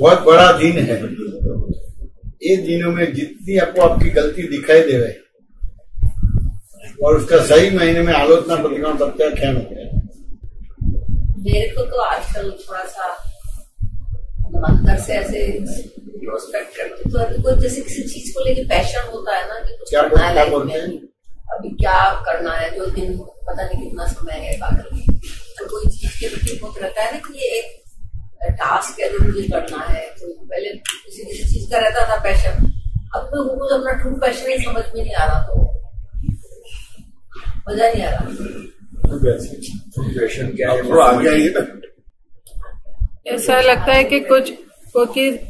बहुत बड़ा दिन है। ये दिनों में जितनी आपको आपकी गलती दिखाई दे रही और उसका सही महीने में आलोचना प्रतिक्रिया प्रत्याख्यान हो गया। मेरे को तो आजकल थोड़ा सा अंदर से ऐसे इंट्रोस्पेक्ट करके तो अभी कोई जैसे किसी चीज को लेके पैशन होता है ना कि कुछ करना है लाइफ में, अभी क्या करना है, जो दिन पता नहीं कितना समय है बाकी, तो कोई चीज के प्रति बहुत रहता है ना कि ये एक टास्क है जो मुझे करना है। तो पहले किसी चीज का रहता था पैशन, अब तो वो कुछ अपना ट्रू पैशन ही समझ में नहीं आ रहा, तो मजा नहीं आ रहा। पैशन क्या है वो आ गया। ऐसा लगता है कि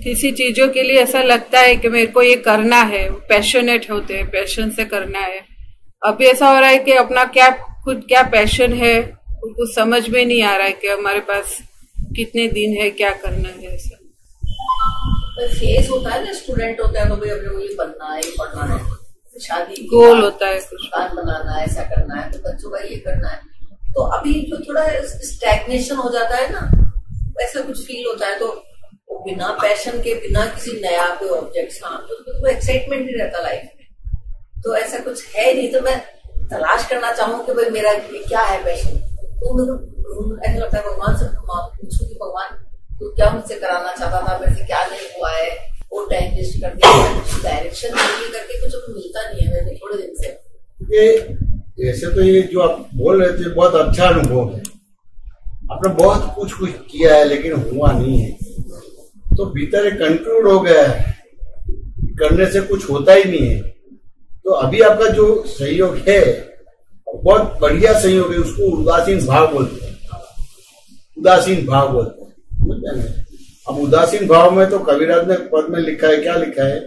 किसी चीजों के लिए ऐसा लगता है कि मेरे को ये करना है, पैशनेट होते हैं, पैशन से करना है। अभी ऐसा हो रहा है कि अपना क्या पैशन है कुछ समझ में नहीं आ रहा है कि हमारे पास कितने दिन है, क्या करना है। ऐसा फेस होता है ना, स्टूडेंट होता है तो भाई अपने को ये बनना है, ये पढ़ना है, शादी गोल होता है, कुछ दुकान बनाना है, ऐसा करना है, तो बच्चों का ये करना है। तो अभी जो थोड़ा स्टैग्नेशन हो जाता है ना, ऐसा कुछ फील होता है, तो बिना पैशन के, बिना किसी नया कोई ऑब्जेक्ट, तो एक्साइटमेंट नहीं रहता लाइफ में। तो ऐसा कुछ है नहीं, तो मैं तलाश करना चाहूँ कि भाई मेरा क्या है पैशन। तो मेरे ऐसा लगता है भगवान से पूछूं कि भगवान तू क्या मुझसे कराना चाहता था, मेरे से क्या नहीं हुआ है, वो टाइम वेस्ट कर दिया, कुछ डायरेक्शन नहीं करके कुछ मिलता नहीं है मेरे थोड़े दिन से। ऐसे तो ये जो आप बोल रहे थे बहुत अच्छा अनुभव है, आपने बहुत कुछ किया है लेकिन हुआ नहीं है, तो भीतर एक कंक्लूड हो गया है, करने से कुछ होता ही नहीं है। तो अभी आपका जो सहयोग है बहुत बढ़िया सहयोग है, उसको उदासीन भाव बोलते हैं, उदासीन भाव बोलते हैं। अब उदासीन भाव में तो कबीरदास ने पद में लिखा है, क्या लिखा है,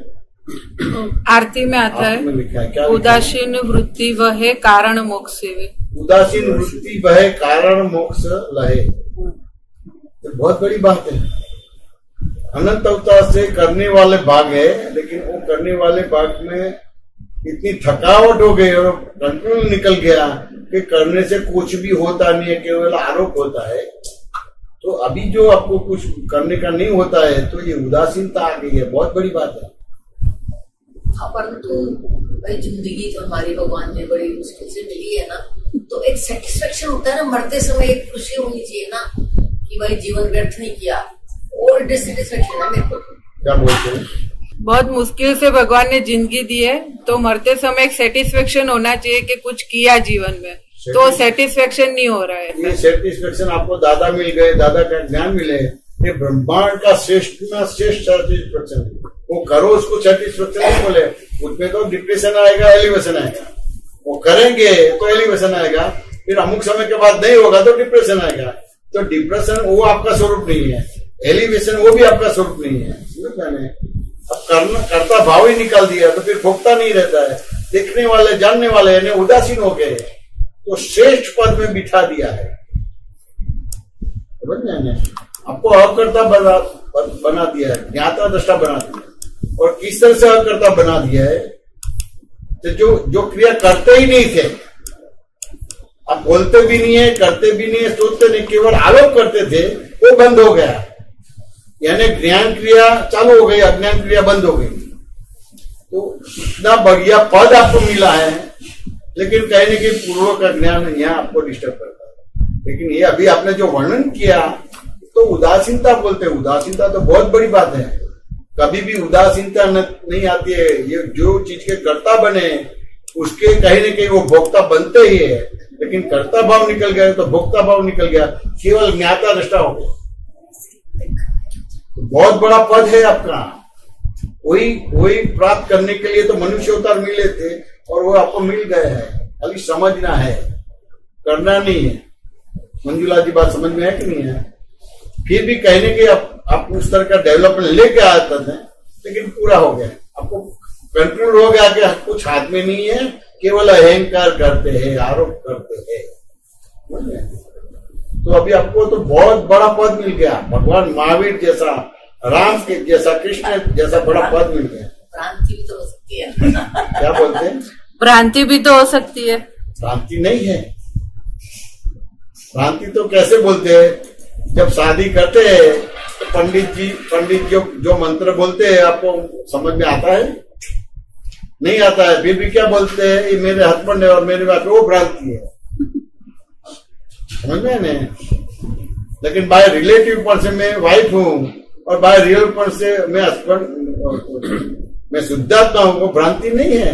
आरती में आता है, लिखा है क्या, उदासीन वृत्ति वह कारण मोक्ष वे, उदासीन वृत्ति वह कारण मोक्ष लहे। तो बहुत बड़ी बात है। अनंत अवतार से करने वाले भाग है, लेकिन वो करने वाले भाग में इतनी थकावट हो गई और कंट्रोल निकल गया कि करने से कुछ भी होता नहीं है, केवल आरोप होता है। तो अभी जो आपको कुछ करने का नहीं होता है तो ये उदासीनता आ गई है, बहुत बड़ी बात है। परंतु भाई जिंदगी तो हमारी भगवान ने बड़ी मुश्किल से मिली है ना, तो एक सेटिस्फेक्शन होता है ना, मरते समय एक खुशी होनी चाहिए ना कि भाई जीवन व्यर्थ नहीं किया, और डिससेटिस्फेक्शन है मेरे को। क्या बोलते हैं, बहुत मुश्किल से भगवान ने जिंदगी दी है, तो मरते समय एक सेटिस्फेक्शन होना चाहिए कि कुछ किया जीवन में, तो सेटिस्फेक्शन नहीं हो रहा है। ये सेटिस्फेक्शन आपको दादा मिल गए, दादा का ज्ञान मिले, ये ब्रह्मांड का श्रेष्ठ सेटिस्फेक्शन। वो करो उसको सेटिस्फेक्शन नहीं बोले, उसमें तो डिप्रेशन आएगा, एलिवेशन आएगा। वो करेंगे तो एलिवेशन आएगा, फिर अमुक समय के बाद नहीं होगा तो डिप्रेशन आएगा। तो डिप्रेशन वो आपका स्वरूप नहीं है, एलिवेशन वो भी आपका स्वरूप नहीं है। अब करता भाव ही निकाल दिया तो फिर भोगता नहीं रहता है। देखने वाले जानने वाले ने उदासीन हो गए तो श्रेष्ठ पद में बिठा दिया है। आपको अकर्ता बना दिया है, ज्ञाता दृष्टा बना दिया, और किस तरह से अकर्ता बना दिया है, तो जो क्रिया करते ही नहीं थे, आप बोलते भी नहीं है, करते भी नहीं है, सोचते नहीं, केवल आरोप करते थे, वो बंद हो गया। यानी ज्ञान क्रिया चालू हो गई, अज्ञान क्रिया बंद हो गई। तो इतना बढ़िया पद आपको मिला है, लेकिन कहने की पूर्व का ज्ञान यहाँ आपको डिस्टर्ब करता है। लेकिन ये अभी आपने जो वर्णन किया तो उदासीनता बोलते हैं। उदासीनता तो बहुत बड़ी बात है, कभी भी उदासीनता नहीं आती है। ये जो चीज के कर्ता बने उसके कहीं न कहीं वो भोक्ता बनते ही है, लेकिन कर्ता भाव निकल गया तो भोक्ता भाव निकल गया, केवल ज्ञाता दृष्टा हो गया। बहुत बड़ा पद है आपका, वही प्राप्त करने के लिए तो मनुष्य अवतार मिले थे और वो आपको मिल गए हैं। खाली समझना है, करना नहीं है। मंजुला जी बात समझ में है कि नहीं है? फिर भी कहने के आप उस तरह का डेवलपमेंट लेके आते थे, लेकिन पूरा हो गया, आपको कंट्रोल हो गया कि कुछ हाथ में नहीं है, केवल अहंकार करते हैं, आरोप करते हैं। तो अभी आपको तो बहुत बड़ा पद मिल गया, भगवान महावीर जैसा, राम के जैसा, कृष्ण जैसा बड़ा पद मिल गया। भ्रांति भी तो हो सकती है। क्या बोलते हैं? भ्रांति भी तो हो सकती है। भ्रांति नहीं है, भ्रांति तो कैसे बोलते हैं जब शादी करते हैं तो पंडित जो मंत्र बोलते हैं आपको समझ में आता है? नहीं आता है। फिर भी क्या बोलते हैं, ये मेरे हस्बैंड है और मेरे बाप, वो भ्रांति है। समझ में नहीं? लेकिन बाय रिलेटिव पर से मैं वाइफ हूं और बाय रियल पर से मैं हस्बैंड, मैं शुद्धात्मा हूं, वो भ्रांति नहीं है।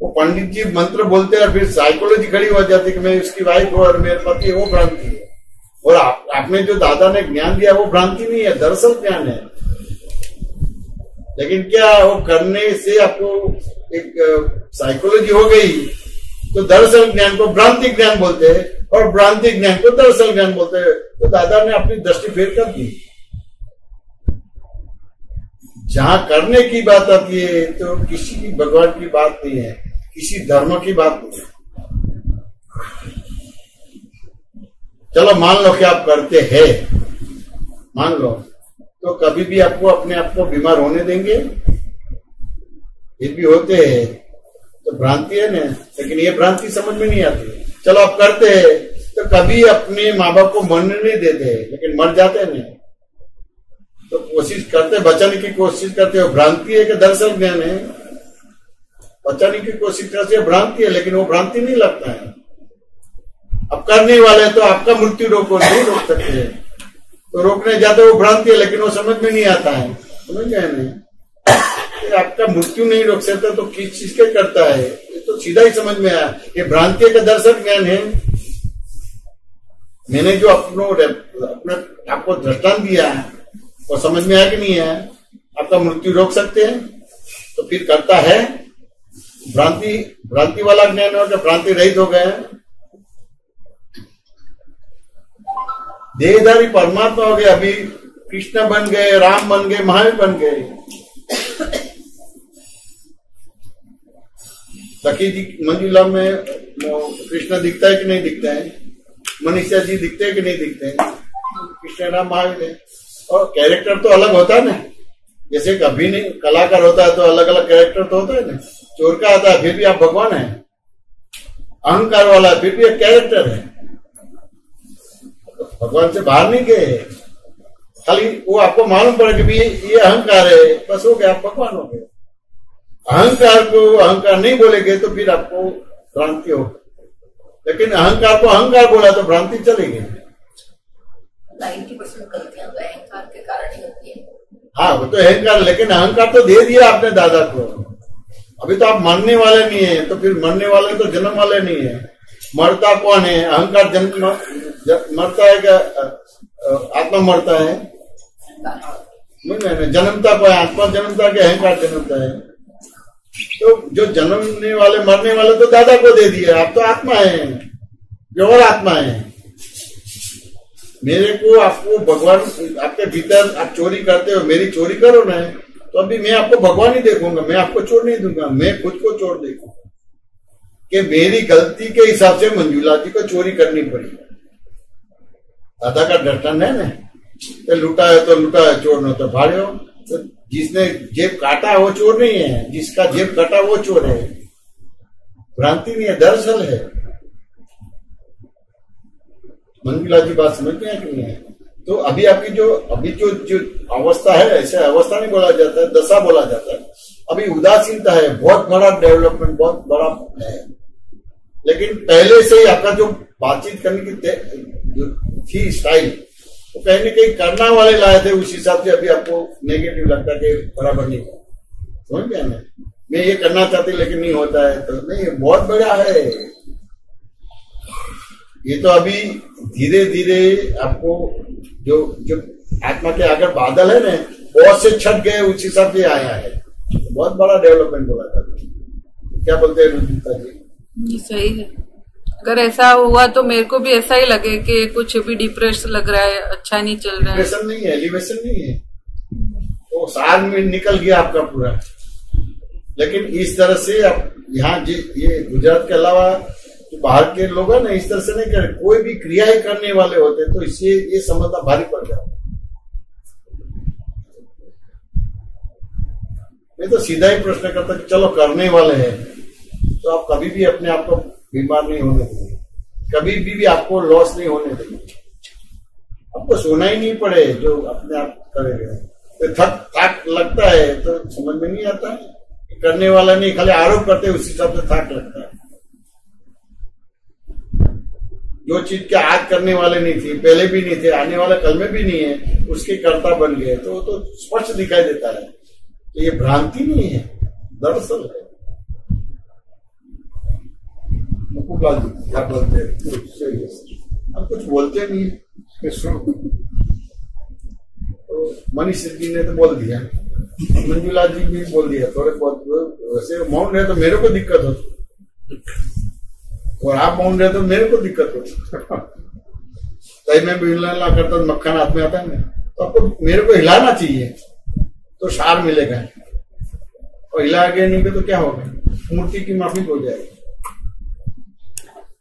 वो पंडित जी मंत्र बोलते हैं और फिर साइकोलॉजी खड़ी हो जाती है कि मैं उसकी वाइफ हूं और मेरे पति, वो भ्रांति है। और आपने जो दादा ने ज्ञान दिया वो भ्रांति नहीं है, दरअसल ज्ञान है। लेकिन क्या वो करने से आपको एक साइकोलॉजी हो गई, तो दरअसल ज्ञान को भ्रांति ज्ञान बोलते हैं और भ्रांति ज्ञान को दरअसल ज्ञान बोलते हैं। तो दादा ने अपनी दृष्टि फेर कर दी। जहां करने की बात आती है तो किसी की भगवान की बात नहीं है, किसी धर्म की बात नहीं है। चलो मान लो कि आप करते हैं, मान लो, तो कभी भी आपको अपने आप को बीमार होने देंगे? फिर भी होते हैं, तो भ्रांति है ना। लेकिन ये भ्रांति समझ में नहीं आती। चलो आप करते हैं तो कभी अपने माँ बाप को मरने नहीं देते, लेकिन मर जाते नहीं, तो कोशिश करते, बचाने की कोशिश करते हो, भ्रांति है कि दरअसल ज्ञान है? बचाने की कोशिश करते हैं, भ्रांति है, लेकिन वो भ्रांति नहीं लगता है। अब करने वाले तो आपका मृत्यु नहीं रोक सकते, तो रोकने जाते वो भ्रांति है, लेकिन वो समझ में नहीं आता है। समझ गए नहीं? आपका मृत्यु नहीं रोक सकता तो किस चीज के करता है, ये तो सीधा ही समझ में आया। ये भ्रांति का दर्शक ज्ञान है। मैंने जो अपने आपको दृष्टांत दिया है वो समझ में आया कि नहीं है? आपका मृत्यु रोक सकते हैं तो फिर करता है भ्रांति वाला ज्ञान, और जब भ्रांति रहित हो गए, देहधारी परमात्मा हो गए, अभी कृष्ण बन गए, राम बन गए, महावीर बन गए। सखी जी मंजुला में कृष्ण दिखता है कि नहीं दिखता है? मनीषा जी दिखते हैं कि नहीं दिखते हैं? कृष्ण राम महावीर है। और कैरेक्टर तो अलग होता है ना, जैसे कभी नहीं कलाकार होता है तो अलग अलग कैरेक्टर तो होता है ना। चोर का आता है फिर भी आप भगवान है, अहंकार वाला है फिर भी एक कैरेक्टर है, भगवान से बाहर नहीं गए। खाली वो आपको मालूम पड़ा कि ये अहंकार है, बस हो गया, आप भगवान हो गए। अहंकार को अहंकार नहीं बोलेंगे तो फिर आपको भ्रांति हो, लेकिन अहंकार को अहंकार बोला तो भ्रांति चलेगी। 90% गलतियां तो अहंकार के कारण ही होती है। हाँ वो तो अहंकार, लेकिन अहंकार तो दे दिया आपने दादा को। अभी तो आप मरने वाले नहीं है, तो फिर मरने वाले तो जन्म वाले नहीं है। मरता कौन है? अहंकार जन्म मरता है क्या? आत्मा मरता है? जन्मता को आत्मा जन्मता के अहंकार जन्मता है। तो जो जन्मने वाले मरने वाले तो दादा को दे दिया, आप तो आत्मा है, प्योर आत्मा है। मेरे को आपको भगवान आपके भीतर, आप चोरी करते हो, मेरी चोरी करो ना, तो अभी मैं आपको भगवान ही देखूंगा, मैं आपको चोर नहीं दूंगा, मैं खुद को चोर देखूंगा कि मेरी गलती के हिसाब से मंजुला जी को चोरी करनी पड़ी। दादा का दर्शन है ना, तो लुटा है तो लुटा है, चोर न तो भाड़े हो। तो जिसने जेब काटा वो चोर नहीं है, जिसका जेब कटा वो चोर है। भ्रांति नहीं है, दरअसल है। मंजुला जी बात समझते हैं कि नहीं है? तो अभी आपकी जो अवस्था है, ऐसे अवस्था नहीं बोला जाता है, दशा बोला जाता है। अभी उदासीनता है, बहुत बड़ा डेवलपमेंट, बहुत बड़ा है। लेकिन पहले से ही आपका जो बातचीत करने की थी स्टाइल, वो कहीं ना कहीं करना वाले लाए थे, उस हिसाब से अभी आपको नेगेटिव लगता है कि बराबर नहीं हो। समझ गया ना? मैं ये करना चाहती लेकिन नहीं होता है, तो नहीं, बहुत बड़ा है ये। तो अभी धीरे धीरे आपको जो आत्मा के अगर बादल है ना, बहुत से छट गए, उस हिसाब से आया है। तो बहुत बड़ा डेवलपमेंट बोला था। क्या बोलते हैं रुचिता जी? सही है। अगर ऐसा हुआ तो मेरे को भी ऐसा ही लगे कि कुछ भी डिप्रेस लग रहा है, अच्छा नहीं चल रहा है। डिप्रेशन नहीं है, एलिवेशन नहीं है, तो साल में निकल गया आपका पूरा। लेकिन इस तरह से आप यहाँ ये गुजरात के अलावा तो बाहर के लोग है ना, इस तरह से नहीं कर, कोई भी क्रिया ही करने वाले होते, तो इससे ये समझना भारी पड़ जाता। मैं तो सीधा ही प्रश्न करता कि चलो करने वाले हैं तो आप कभी भी अपने आप को बीमार नहीं होने देंगे, कभी भी आपको लॉस नहीं होने देंगे। अब आपको सोना ही नहीं पड़े, जो अपने आप करेगा। तो थक लगता है तो समझ में नहीं आता है, करने वाला नहीं, खाली आरोप करते उस हिसाब से थक लगता है। जो चीज के आज करने वाले नहीं थी, पहले भी नहीं थे, आने वाला कल में भी नहीं है, उसके कर्ता बन गए, तो वो तो स्पष्ट दिखाई देता है। तो ये भ्रांति नहीं है, दरअसल है। क्या बोलते हैं, हम कुछ बोलते नहीं है। तो मनीष जी ने तो बोल दिया, मंजुला जी भी बोल दिया थोड़े बहुत। वैसे मौन रहे तो मेरे को दिक्कत होती, और आप मौन रहे तो मेरे को दिक्कत होती। तय में भी हिलना करता तो मक्खन हाथ में आता है ना, तो आपको मेरे को हिलाना चाहिए तो सार मिलेगा, और हिला गया नहीं तो क्या होगा, मूर्ति की माफी हो जाएगी।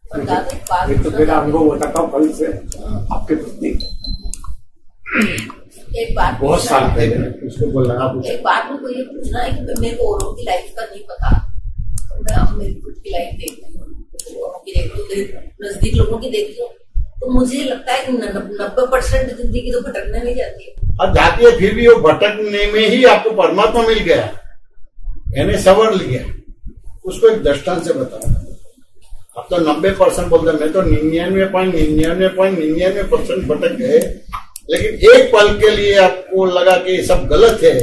तो फिर आपको बताता हूँ कल से आपके प्रति एक बात बहुत साल पहले उसको बोलना, आप एक बात मुझको ये पूछना है कि मेरे को औरों की लाइफ का नहीं पता, मैं अब मेरी खुद की लाइफ देखती हूँ, औरों की देखती हूँ, नजदीक लोगों की देखती हूँ, तो मुझे लगता है कि 90% जिंदगी तो भटकने में जाती है। अब जाती है, फिर भी वो भटकने में ही आपको परमात्मा मिल गया, यानी सवर लिया। उसको एक दृष्टांत से बताओ। अब तो 90% बोलते, मैं तो 99.99% भटक गए, लेकिन एक पल के लिए आपको लगा कि ये सब गलत है,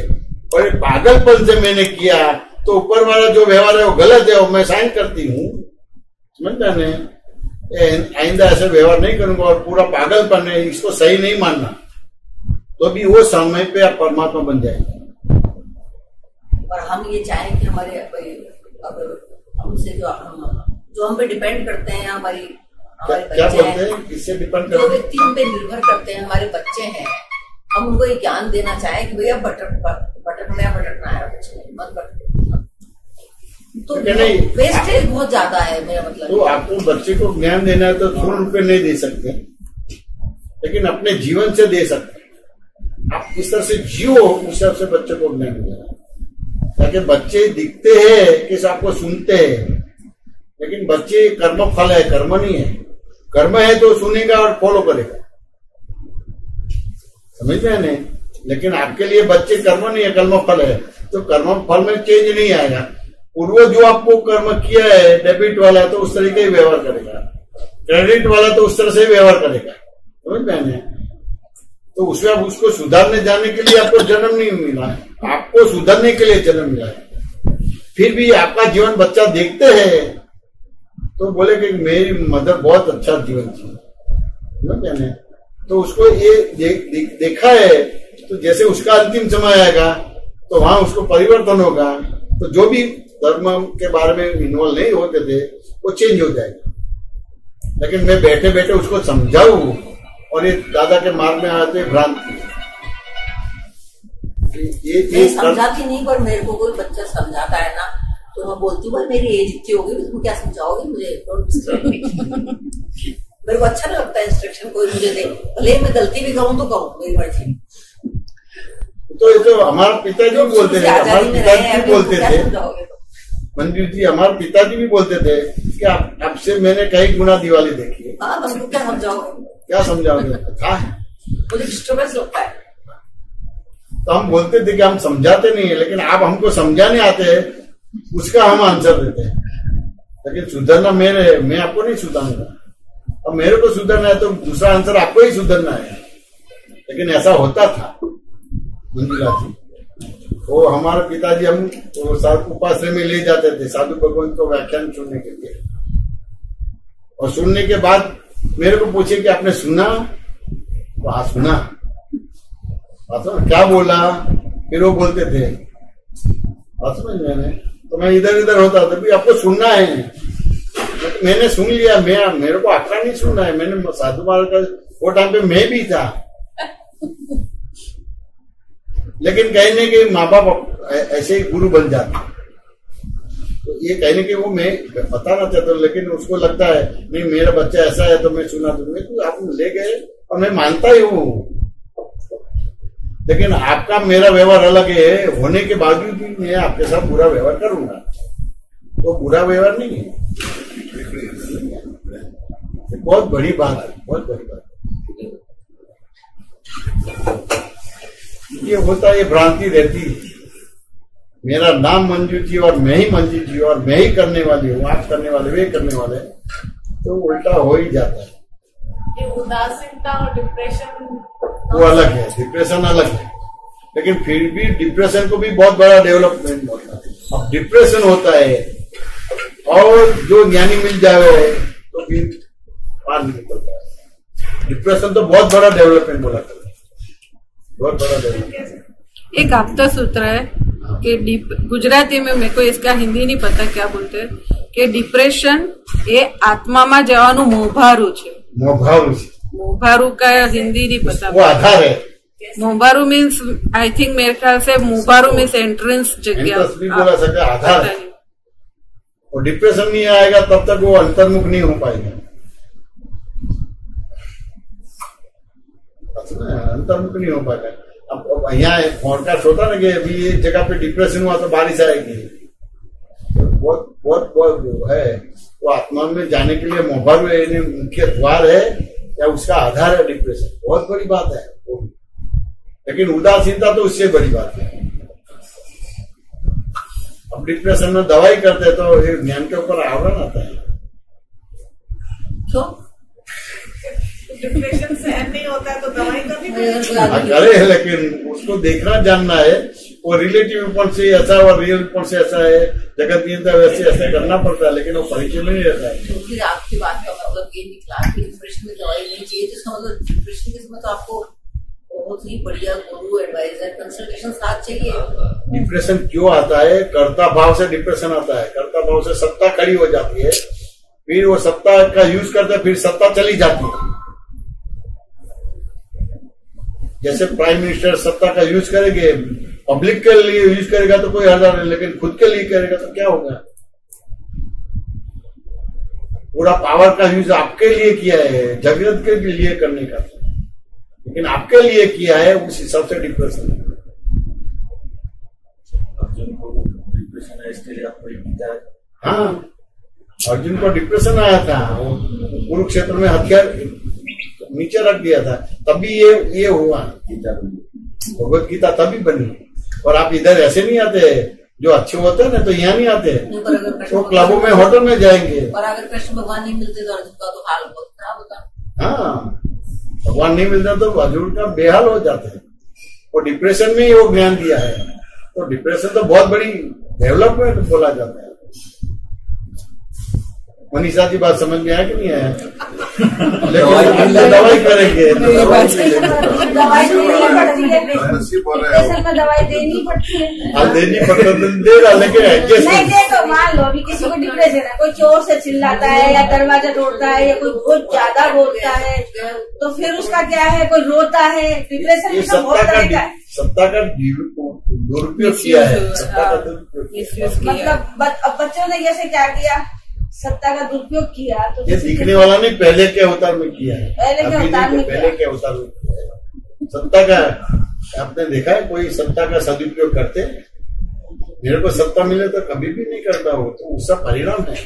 और पागलपन से मैंने किया, तो ऊपर वाला जो व्यवहार है वो गलत है, वो मैं साइन करती हूँ, समझता है? आइंदा ऐसे व्यवहार नहीं करूंगा, और पूरा पागलपन है, इसको सही नहीं मानना, तो भी वो समय पे आप परमात्मा बन जाएंगे। और हम ये चाहें कि हमारे अगर हमसे जो हम पे डिपेंड करते हैं, हमारे क्या बच्चे बोलते हैं, किससे डिपेंड करते जो हैं? व्यक्ति हम पे निर्भर करते हैं, हमारे बच्चे हैं, हम उनको ये ज्ञान देना चाहें कि भैया भटकना है, मत भटको। तो वेस्टेज बहुत ज्यादा है, मेरा मतलब। तो आपको बच्चे को ज्ञान देना है तो 100 रुपये नहीं दे सकते, लेकिन अपने जीवन से दे सकते। आप किस तरह से जियो, उस हिसाब से बच्चे को ज्ञान देना, ताकि बच्चे दिखते हैं कि आपको सुनते हैं, लेकिन बच्चे कर्म फल है, कर्म नहीं है। कर्म है तो सुनेगा और फॉलो करेगा, समझ में नहीं? लेकिन आपके लिए बच्चे कर्म नहीं है, कर्म फल है, तो कर्म फल में चेंज नहीं आएगा। पूर्व जो आपको कर्म किया है, डेबिट वाला तो उस तरीके ही व्यवहार करेगा, क्रेडिट वाला तो उस तरह से व्यवहार करेगा, समझ में नहीं? तो उसमें आप उसको सुधारने जाने के लिए आपको जन्म नहीं मिला है, आपको सुधारने के लिए जन्म मिला है। फिर भी आपका जीवन बच्चा देखते हैं तो बोले कि मेरी मदर बहुत अच्छा जीवन जी, कहने तो उसको ये देखा है, तो जैसे उसका अंतिम समय आएगा तो वहां उसको परिवर्तन होगा, तो जो भी धर्म के बारे में इन्वॉल्व नहीं होते थे वो चेंज हो जाएगा। लेकिन मैं बैठे बैठे उसको समझाऊं और ये दादा के मार्ग में आते भ्रांति, ये समझाती नहीं, पर मेरे को कोई बच्चा समझाता है ना तो मैं बोलती हूँ मेरी एज इतनी होगी, तुम क्या समझाओगे मुझे? मेरे को अच्छा नहीं लगता इंस्ट्रक्शन कोई मुझे दे, भले मैं गलती भी कहूँ तो कहूँ, मेरी मर्जी। तो ये तो हमारे पिताजी भी बोलते थे, हमारे पिताजी भी बोलते थे, मंजू जी हमारे पिताजी भी बोलते थे कि आपसे मैंने कई गुना दिवाली देखी है। हाँ, तुमको क्या समझाओगे? क्या समझाओगे? मुझे डिस्टर्बेंस लगता है। तो हम बोलते थे कि हम समझाते नहीं है, लेकिन आप हमको समझाने आते हैं, उसका हम आंसर देते हैं। लेकिन सुधरना मैं आपको नहीं सुधारूंगा, अब मेरे को सुधरना है तो दूसरा आंसर आपको ही सुधरना है। लेकिन ऐसा होता था मंजुला जी, वो हमारे पिताजी हम उपाश्रय में ले जाते थे साधु भगवान को व्याख्यान सुनने के लिए, और सुनने के बाद मेरे को पूछे कि आपने सुना? हाँ सुना। क्या बोला? फिर वो बोलते थे, समझ मैंने, तो मैं इधर इधर होता था, भी आपको सुनना है। मैंने सुन लिया, मेरे को आखिर नहीं सुनना है। मैंने साधु महाराज का वो टाइम पे मैं भी था, लेकिन कहने के माँ बाप ऐसे ही गुरु बन जाते, तो ये कहने के वो मैं बताना चाहता हूँ, लेकिन उसको लगता है नहीं मेरा बच्चा ऐसा है तो मैं सुना दूंगा। तो आप ले गए और मैं मानता ही हूँ, लेकिन आपका मेरा व्यवहार अलग है, होने के बावजूद भी मैं आपके साथ बुरा व्यवहार करूंगा, तो बुरा व्यवहार नहीं है। बहुत बड़ी बात है, बहुत बड़ी बात है। ये होता, ये भ्रांति रहती है, मेरा नाम मंजू जी और मैं ही मंजू जी और मैं ही करने वाली हूँ, आप करने वाले वे करने वाले, तो उल्टा हो ही जाता है। ये उदासीनता और डिप्रेशन वो अलग है, डिप्रेशन अलग है, लेकिन फिर भी डिप्रेशन को भी बहुत बड़ा डेवलपमेंट होता है। अब डिप्रेशन होता है और जो ज्ञानी मिल जाए तो फिर पार नहीं निकलता है। डिप्रेशन तो बहुत बड़ा डेवलपमेंट बोला करता है, बहुत बड़ा डेवलपमेंट। एक आपता सूत्र है कि गुजराती में, मेरे को इसका हिंदी नहीं पता क्या बोलते हैं, कि डिप्रेशन ये आत्मा में जवानु मोभारू है। मोभारू का हिंदी नहीं पता, वो आधार है। मोभारू मीन्स, आई थिंक मेरे ख्याल से मोभारू मीन्स एंट्रेंस जगह भी बोला सकता, आधार है। और डिप्रेशन नहीं आएगा तब तक वो अंतर्मुख नहीं हो पाएगा, अंतर्मुख नहीं हो पाएगा। अब यहाँ पॉडकास्ट होता ना कि अभी एक जगह पे डिप्रेशन हुआ तो बारिश आएगी, बहुत बहुत बहुत है। वो आत्मा में जाने के लिए मोबाइल मुख्य द्वार है या उसका आधार है डिप्रेशन, बहुत बड़ी बात है। लेकिन उदासीनता तो उससे बड़ी बात है। अब डिप्रेशन में दवाई करते तो ये ज्ञान के ऊपर आवरण आता है। क्यों? डिप्रेशन सहन नहीं होता है तो दवाई करनी पड़ेगी। करे, लेकिन उसको देखना जानना है, वो रिलेटिव पॉइंट से ऐसा और रियल पॉइंट से ऐसा है, जगत नियंत्रण वैसे ऐसा करना पड़ता है, लेकिन वो परिचय में नहीं रहता है। तो फिर आपकी बात का मतलब ये निकला कि डिप्रेशन में दवाई नहीं चाहिए, तो इसका मतलब डिप्रेशन के समय तो आपको बहुत ही बढ़िया गुरु, एडवाइजर, कंसल्टेशन साथ चाहिए। डिप्रेशन क्यों आता है? कर्ता भाव से डिप्रेशन आता है। कर्ता भाव से सत्ता खड़ी हो जाती है, फिर वो सत्ता का यूज करते हैं, फिर सत्ता चली जाती है। जैसे प्राइम मिनिस्टर सत्ता का यूज करेंगे, पब्लिक के लिए यूज करेगा तो कोई हर्ज नहीं, लेकिन खुद के लिए करेगा तो क्या होगा? पूरा पावर का यूज आपके लिए किया है, जगत के लिए करने का, लेकिन आपके लिए किया है, उस हिसाब से डिप्रेशन है। अर्जुन को डिप्रेशन है, इसके लिए आपको गीता है। हाँ, अर्जुन को डिप्रेशन आया था, वो कुरुक्षेत्र में हथियार नीचे रख दिया था, तभी ये हुआ। गीता भगवत गीता तभी बनी। और आप इधर ऐसे नहीं आते, जो अच्छे होते हैं ना तो यहाँ नहीं आते, तो क्लबों में, होटल में जाएंगे। और अगर कृष्ण भगवान नहीं मिलते तो अर्जुन का तो हाल बहुत खराब होता। हाँ, भगवान नहीं मिलता तो अर्जुन का बेहाल हो जाते हैं। और डिप्रेशन में ही वो ज्ञान दिया है, तो डिप्रेशन तो बहुत बड़ी डेवलपमेंट बोला जाता है। मनीषा जी बात समझ में आया कि नहीं आया? लेकिन दवाई करेंगे, दवाई देनी पड़ती है, डिप्रेशन में दवाई देनी पड़ती है। हाँ, देनी पड़ता तो दे रहा, लेकिन एडजस्ट नहीं दे तो मान लो अभी किसी को डिप्रेशन है, कोई जोर से चिल्लाता है या दरवाजा तोड़ता है या कोई बहुत ज्यादा बोलता है, तो फिर उसका क्या है, कोई रोता है। डिप्रेशन में तो बहुत तरह का है। सत्ता का दुरुपयोग किया है, सत्ता का दुरुपयोग। मतलब बच्चों ने जैसे क्या किया, सत्ता का दुरुपयोग किया, तो ये दिखने वाला नहीं, पहले के अवतार में किया है, पहले के अवतार में किया है। सत्ता का आपने देखा है कोई सत्ता का सदुपयोग करते? मेरे को सत्ता मिले तो कभी भी नहीं करता, हो तो उसका परिणाम है।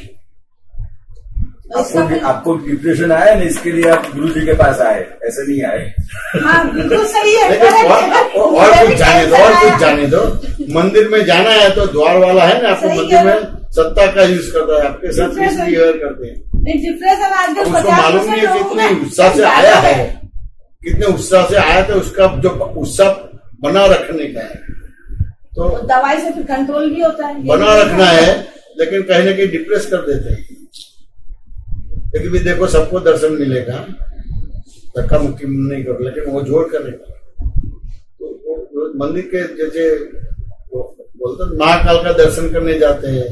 आपको डिप्रेशन आया ना, इसके लिए आप गुरु जी के पास आए, ऐसे नहीं आए। हाँ बिल्कुल सही है। और कुछ जाने दो, और कुछ जाने दो। मंदिर में जाना है तो द्वार वाला है ना, आपको मंदिर में सत्ता का यूज करता है, आपके साथ बिहेवियर करते हैं। डिप्रेशन आजकल उसको मालूम नहीं है कितने उत्साह से आया है, कितने उत्साह से आया था, उसका जो उत्साह बना रखने का है, तो दवाई से फिर कंट्रोल भी होता है, बना रखना है। लेकिन कहीं ना कहीं डिप्रेस कर देते हैं। लेकिन भी देखो, सबको दर्शन मिलेगा, धक्का मुक्की नहीं करो, लेकिन वो जोर करेगा। तो मंदिर के जैसे बोलते महाकाल का दर्शन करने जाते हैं,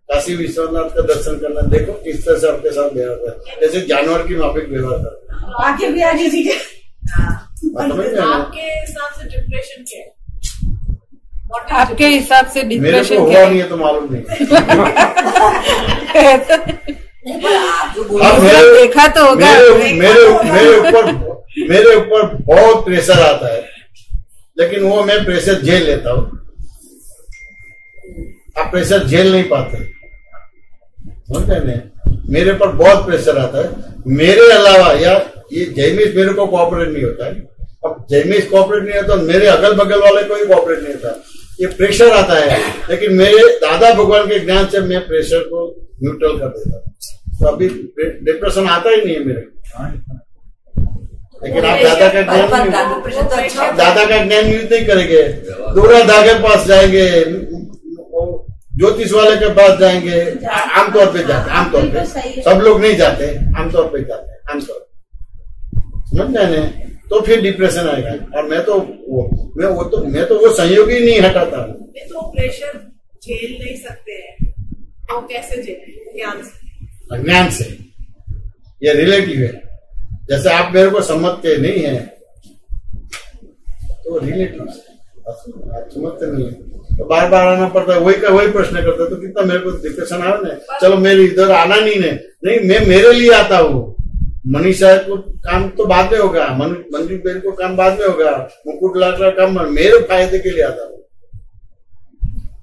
काशी विश्वनाथ का दर्शन करना, देखो किस तरह से आपके साथ व्यवहार करते हैं, जैसे जानवर की माफिक व्यवहार करते हैं। आगे भी आगे जी आपके हिसाब से डिप्रेशन क्या है? आपके हिसाब से मेरे डिप्रेशन को क्या हुआ है? नहीं है तो मालूम नहीं। आप जो बोल अब देखा तो होगा। मेरे ऊपर बहुत प्रेशर आता है, लेकिन वो मैं प्रेशर झेल लेता हूँ। आप प्रेशर झेल नहीं पाते, समझते हैं? मेरे पर बहुत प्रेशर आता है। मेरे अलावा या ये जयमीश मेरे को कोऑपरेट नहीं होता है, अब जयमीश कोऑपरेट नहीं होता, मेरे अगल बगल वाले कोई कोऑपरेट नहीं होता। ये प्रेशर आता है, लेकिन मेरे दादा भगवान के ज्ञान से मैं प्रेशर को न्यूट्रल कर देता हूँ, तो अभी डिप्रेशन आता ही नहीं है मेरे। लेकिन आप दादा का ज्ञान यूज नहीं करेंगे, दूरा धागे पास जाएंगे, ज्योतिष वाले के पास जाएंगे, आमतौर पे जाते, आमतौर पे सब लोग नहीं जाते, आमतौर पे जाते, आमतौर समझ जाने, तो फिर डिप्रेशन आएगा। और मैं तो वो संयोग ही नहीं हटाता हूँ। तो प्रेशर झेल नहीं सकते हैं, तो कैसे झेलें? ज्ञान से ये रिलेटिव है। जैसे आप मेरे को समझते नहीं है तो रिलेटिव आप समझते नहीं है, तो बार बार आना पड़ता है, वही प्रश्न करते, तो कितना मेरे को डिप्रेशन आया ना। चलो मेरे इधर आना नहीं, मैं मेरे लिए आता हूँ। मनीषा को काम तो बाद में होगा, मंजू बेन को काम बाद में होगा, मुकुट लाल का काम मेरे फायदे के लिए आता हूँ,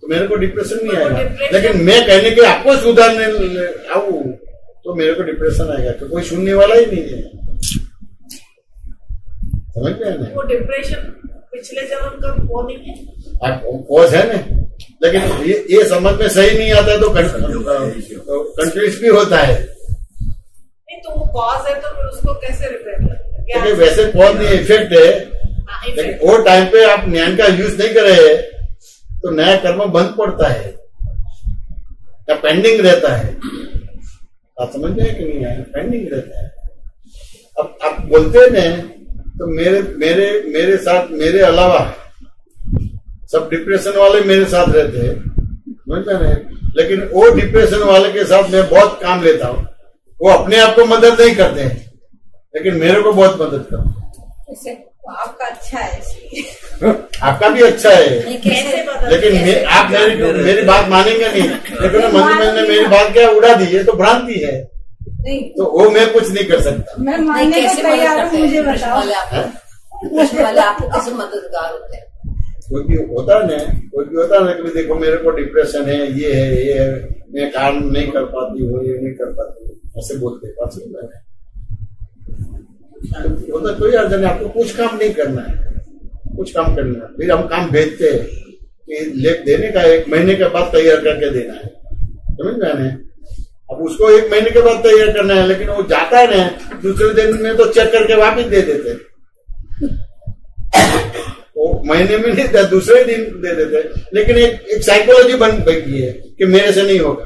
तो मेरे को डिप्रेशन नहीं आएगा। लेकिन मैं कहने के आपको सुधारने आऊँ तो मेरे को डिप्रेशन आएगा, तो कोई सुनने वाला ही नहीं है। समझ में आना, वो डिप्रेशन पिछले जन्म का वो नहीं है, कॉज है ना। लेकिन ये समझ में सही नहीं आता है तो कंफ्यूज भी होता है। तो वो कॉज है, तो फिर उसको कैसे रिपेयर करें? वैसे कॉज नहीं, इफेक्ट है। लेकिन वो टाइम पे आप ज्ञान का यूज नहीं करे तो नया कर्म बंद पड़ता है या पेंडिंग रहता है। आप समझ रहे हैं कि नहीं है? पेंडिंग रहता है। अब आप बोलते हैं तो मेरे साथ, मेरे अलावा सब डिप्रेशन वाले मेरे साथ रहते हैं, समझ रहे हैं। लेकिन वो डिप्रेशन वाले के साथ मैं बहुत काम लेता हूँ। वो अपने आप को मदद नहीं करते हैं, लेकिन मेरे को बहुत मदद करते हैं। आपका अच्छा है इसलिए। आपका भी अच्छा है, लेकिन आप मेरी बात मानेंगे नहीं। लेकिन मंजू ने मेरी बात क्या उड़ा दी, ये तो भ्रांति है, तो वो मैं कुछ नहीं कर सकता। मैं मानने को तैयार हूँ, मुझे बताओ वाले आपको कैसे मददगार होते हैं? कोई भी होता है ना कि देखो मेरे को डिप्रेशन है, ये है, मैं काम नहीं कर पाती हूँ, ये नहीं कर पाती हूँ, ऐसे बोलते होता। कोई अर्थ नहीं, आपको कुछ काम नहीं करना है, कुछ काम करना है। फिर हम काम भेजते हैं कि देने का 1 महीने के बाद तैयार करके देना है, समझ में आने। अब उसको 1 महीने के बाद तैयार करना है, लेकिन वो जाता है ना, दूसरे दिन में तो चेक करके वापिस दे देते, वो महीने में नहीं था, दूसरे दिन दे देते। लेकिन एक साइकोलॉजी बन गई है कि मेरे से नहीं होगा।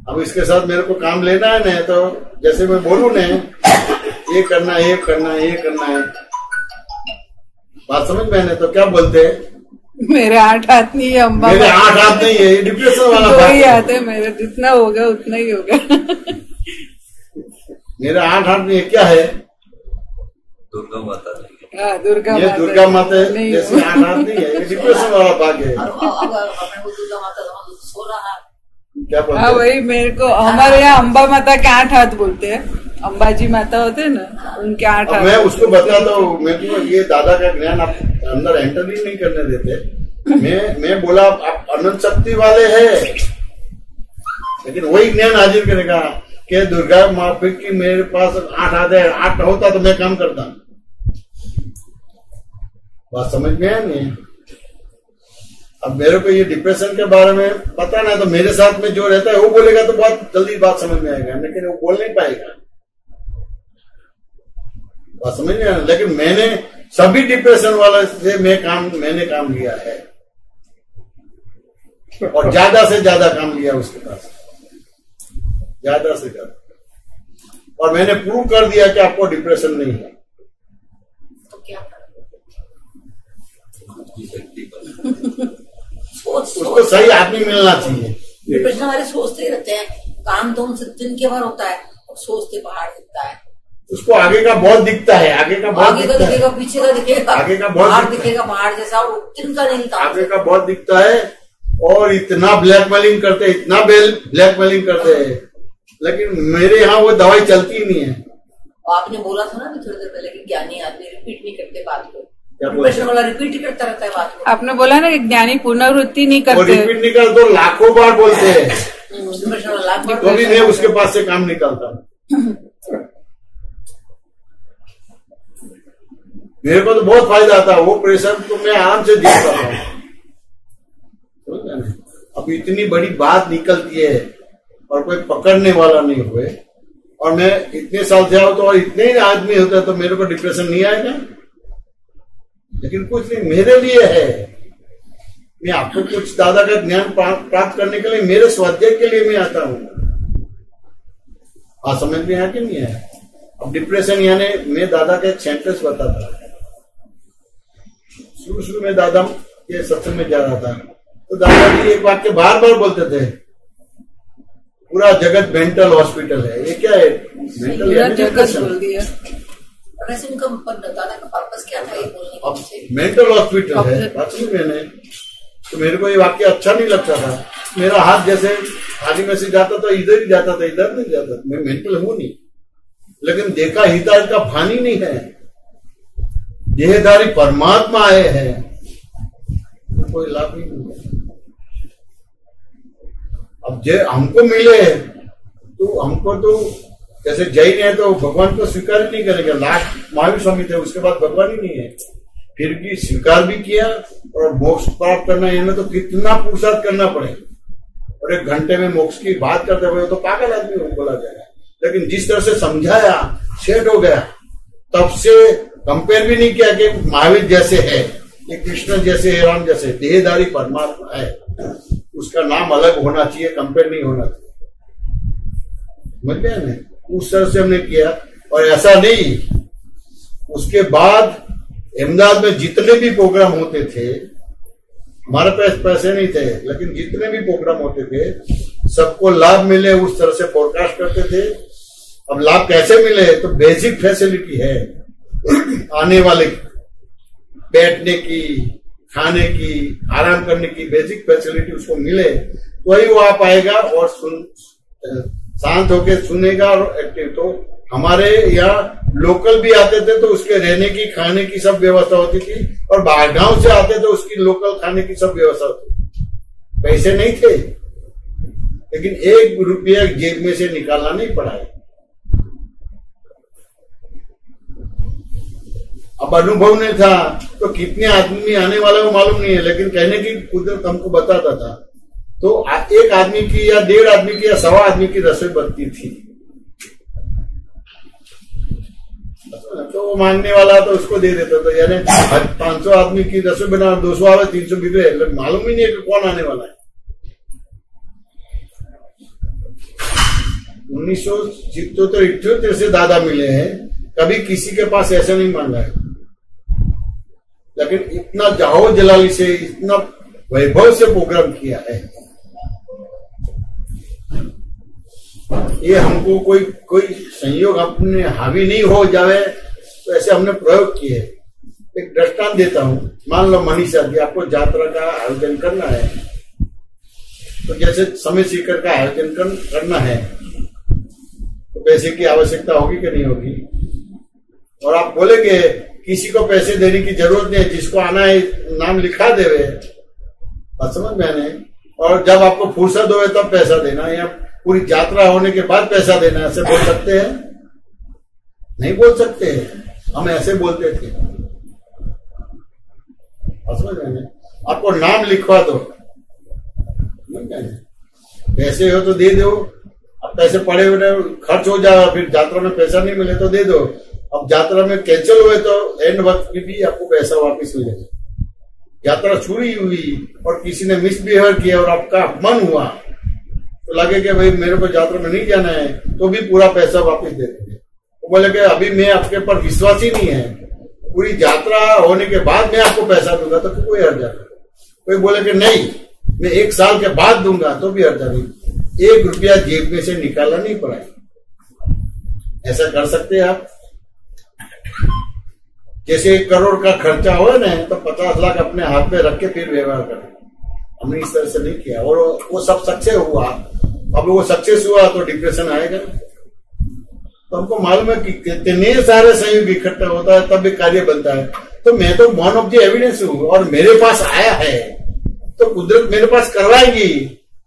अब इसके साथ मेरे को काम लेना है ना, तो जैसे मैं बोलूं ना, ये करना है, ये करना है, ये करना है, बात समझ में आने, तो क्या बोलते हैं? मेरे 8 हाथ नहीं है अम्बा, मेरे 8 हाथ नहीं है, डिप्रेशन वाला 2 ही हाथ है मेरे, जितना होगा उतना ही होगा। मेरे 8 हाथ नहीं है, क्या है? दुर्गा माता। दुर्गा माता जैसे 8 हाथ नहीं है, ये डिप्रेशन वाला भाग है। दुर्गा माता सो रहा, क्या बोलते? हाँ, वही मेरे को हमारे यहाँ अम्बा माता के 8 हाथ बोलते हैं। अंबाजी माता होते हैं ना, उनके 8 हाथ। मैं उसको बताता हूँ, मैं ये दादा का ज्ञान आप अंदर एंटर ही नहीं करने देते। मैं बोला आप अनंत शक्ति वाले हैं, लेकिन वही ज्ञान हाजिर करेगा कि दुर्गा माता की मेरे पास 8 हाथ है, 8 होता तो मैं काम करता। बात समझ में आया नहीं? अब मेरे को ये डिप्रेशन के बारे में पता ना, तो मेरे साथ में जो रहता है वो बोलेगा तो बहुत जल्दी बात समझ में आएगा, लेकिन वो बोल नहीं पाएगा। बात समझ में आया? लेकिन मैंने सभी डिप्रेशन वाले से मैंने काम लिया है, और ज्यादा से ज्यादा काम लिया उसके पास, ज्यादा से ज्यादा, और मैंने प्रूव कर दिया कि आपको डिप्रेशन नहीं है। तो क्या उसको सही आदमी मिलना चाहिए। डिप्रेशन वाले सोचते रहते हैं, काम तो उनसे दिन के भर होता है, और सोचते पहाड़ दिखता है। उसको आगे का बहुत दिखता है, आगे का दिखेगा, पीछे का दिखेगा, आगे का बहुत दिखेगा, पहाड़ जैसा, और तिनका नहीं दिखता, आगे का बहुत दिखता है। और इतना ब्लैकमेलिंग करते हैं, इतना ब्लैकमेलिंग करते हैं, लेकिन मेरे यहाँ वो दवाई चलती ही नहीं है। आपने बोला था ना थोड़ी देर पहले कि ज्ञानी आदमी रिपीट नहीं करते बात को, डिप्रेशन वाला रिपीट ही करता रहता है बात को। आपने बोला ना कि ज्ञानी पुनरावृत्ति नहीं करते, रिपीट नहीं करते तो लाखों बार बोलते हैं, डिप्रेशन वाला लाख बार, तो भी मैं उसके पास से काम निकालता हूँ। मेरे को तो बहुत फायदा आता है, वो प्रेशर तो मैं आराम से झेल पाता हूँ। अब इतनी बड़ी बात निकलती है और कोई पकड़ने वाला नहीं हुए, और मैं इतने साल से आऊं तो और इतने ही आदमी होता है तो मेरे को डिप्रेशन नहीं आएगा। लेकिन कुछ नहीं, मेरे लिए है, मैं आपको कुछ दादा का ज्ञान प्राप्त करने के लिए, मेरे स्वाध्याय के लिए मैं आता हूं। हाँ, समझ में आया कि नहीं है? अब डिप्रेशन यानी मैं दादा का एक सेंटेंस बताता, शुरू में दादा के सत्संग में जा रहा था तो दादाजी एक वाक्य बार बार बोलते थे, पूरा जगत मेंटल हॉस्पिटल है। ये क्या है? मेंटल जगत बोल दिया। वैसे उनका दादा का पर्पस क्या था ये बोलने का? मेंटल हॉस्पिटल है, बात नहीं मैंने तो मेरे को ये वाक्य अच्छा नहीं लगता था। मेरा हाथ जैसे थाली में से जाता था इधर ही जाता था, इधर नहीं जाता। मैं मेंटल हूं नहीं, लेकिन देखा हिताज का फानी नहीं है, देहधारी परमात्मा आए हैं, तो कोई लाभ नहीं मिला। अब जे हमको मिले तो हमको तो जैसे जैन है तो भगवान को स्वीकार ही नहीं करेगा। लाख महावीर स्वामी थे, उसके बाद भगवान ही नहीं है, फिर भी स्वीकार भी किया। और मोक्ष प्राप्त करना इनमें तो कितना पुरुषार्थ करना पड़े, और 1 घंटे में मोक्ष की बात करते हुए तो पागल आदमी बोला जाएगा। लेकिन जिस तरह से समझाया सेट हो गया, तब से कंपेयर भी नहीं किया कि महावीर जैसे है, ये कृष्ण जैसे है, राम जैसे, देहधारी परमात्मा है, उसका नाम अलग होना चाहिए, कंपेयर नहीं होना चाहिए। समझ गया ना? उस तरह से हमने किया। और ऐसा नहीं, उसके बाद अहमदाबाद में जितने भी प्रोग्राम होते थे, हमारे पास पैसे नहीं थे, लेकिन जितने भी प्रोग्राम होते थे सबको लाभ मिले, उस तरह से फोरकास्ट करते थे। अब लाभ कैसे मिले? तो बेसिक फैसिलिटी है आने वाले, बैठने की, खाने की, आराम करने की बेसिक फैसिलिटी उसको मिले तो ही वो आ पाएगा और शांत होके सुनेगा और एक्टिव। तो हमारे यहाँ लोकल भी आते थे तो उसके रहने की, खाने की सब व्यवस्था होती थी, और बाहर गांव से आते थे उसकी लोकल खाने की सब व्यवस्था होती। पैसे नहीं थे, लेकिन 1 रुपया जेब में से निकालना नहीं पड़ा है। अब अनुभव नहीं था तो कितने आदमी आने वाला वो मालूम नहीं है, लेकिन कहने की कुदरत हमको बताता था। तो 1 आदमी की या 1.5 आदमी की या 1.25 आदमी की रसोई बनती थी। तो वो मांगने वाला तो उसको दे देता था, यानी 500 आदमी की रसोई बना, 200 आवे, 300 बिगड़े, लेकिन मालूम ही नहीं है कि कौन आने वाला है। 1977 से दादा मिले हैं, कभी किसी के पास ऐसा नहीं मांगा है, लेकिन इतना जाहो जलाली से, इतना वैभव से प्रोग्राम किया है। ये हमको कोई संयोग अपने हावी नहीं हो जावे तो ऐसे हमने प्रयोग किए। एक दृष्टांत देता हूं, मान लो मनीषा जी, आपको यात्रा का आयोजन करना है, तो जैसे समय सीकर का आयोजन करना है तो पैसे की आवश्यकता होगी कि नहीं होगी? और आप बोलेंगे किसी को पैसे देने की जरूरत नहीं है, जिसको आना है नाम लिखा देवे, समझ में आने, और जब आपको फुर्सत हो तब पैसा देना, या पूरी यात्रा होने के बाद पैसा देना, ऐसे बोल सकते हैं? नहीं बोल सकते हैं, हम ऐसे बोलते थे। समझ में आने, आपको नाम लिखवा दो, पैसे हो तो दे दो, अब पैसे पड़े हुए खर्च हो जाए, फिर यात्रा में पैसा नहीं मिले तो दे दो। अब यात्रा में कैंसिल हुए तो एंड वक्त में भी आपको पैसा वापस मिलेगा। यात्रा छुरी हुई और किसी ने मिसबिहेव किया और आपका अपमान हुआ तो लगे कि भाई मेरे को यात्रा में नहीं जाना है, तो भी पूरा पैसा वापस दे देंगे। वो बोले कि अभी मैं आपके पर विश्वास ही नहीं है, पूरी यात्रा होने के बाद मैं आपको पैसा दूंगा, तो कोई हर्जा नहीं। कोई बोले कि नहीं मैं 1 साल के बाद दूंगा, तो भी हर्जा नहीं। 1 रुपया जेब में से निकालना नहीं पड़ा। ऐसा कर सकते हैं आप? जैसे 1 करोड़ का खर्चा हो ना, तो 50 लाख अपने हाथ में रख के फिर व्यवहार करें। हमने इस तरह से नहीं किया, और वो सब सक्सेस हुआ। अब वो सक्सेस हुआ तो डिप्रेशन आएगा। तो हमको मालूम है कि कितने सारे संयोग इकट्ठा होता है तब भी कार्य बनता है। तो मैं तो वन ऑफ द एविडेंस हूं, और मेरे पास आया है तो कुदरत मेरे पास करवाएगी।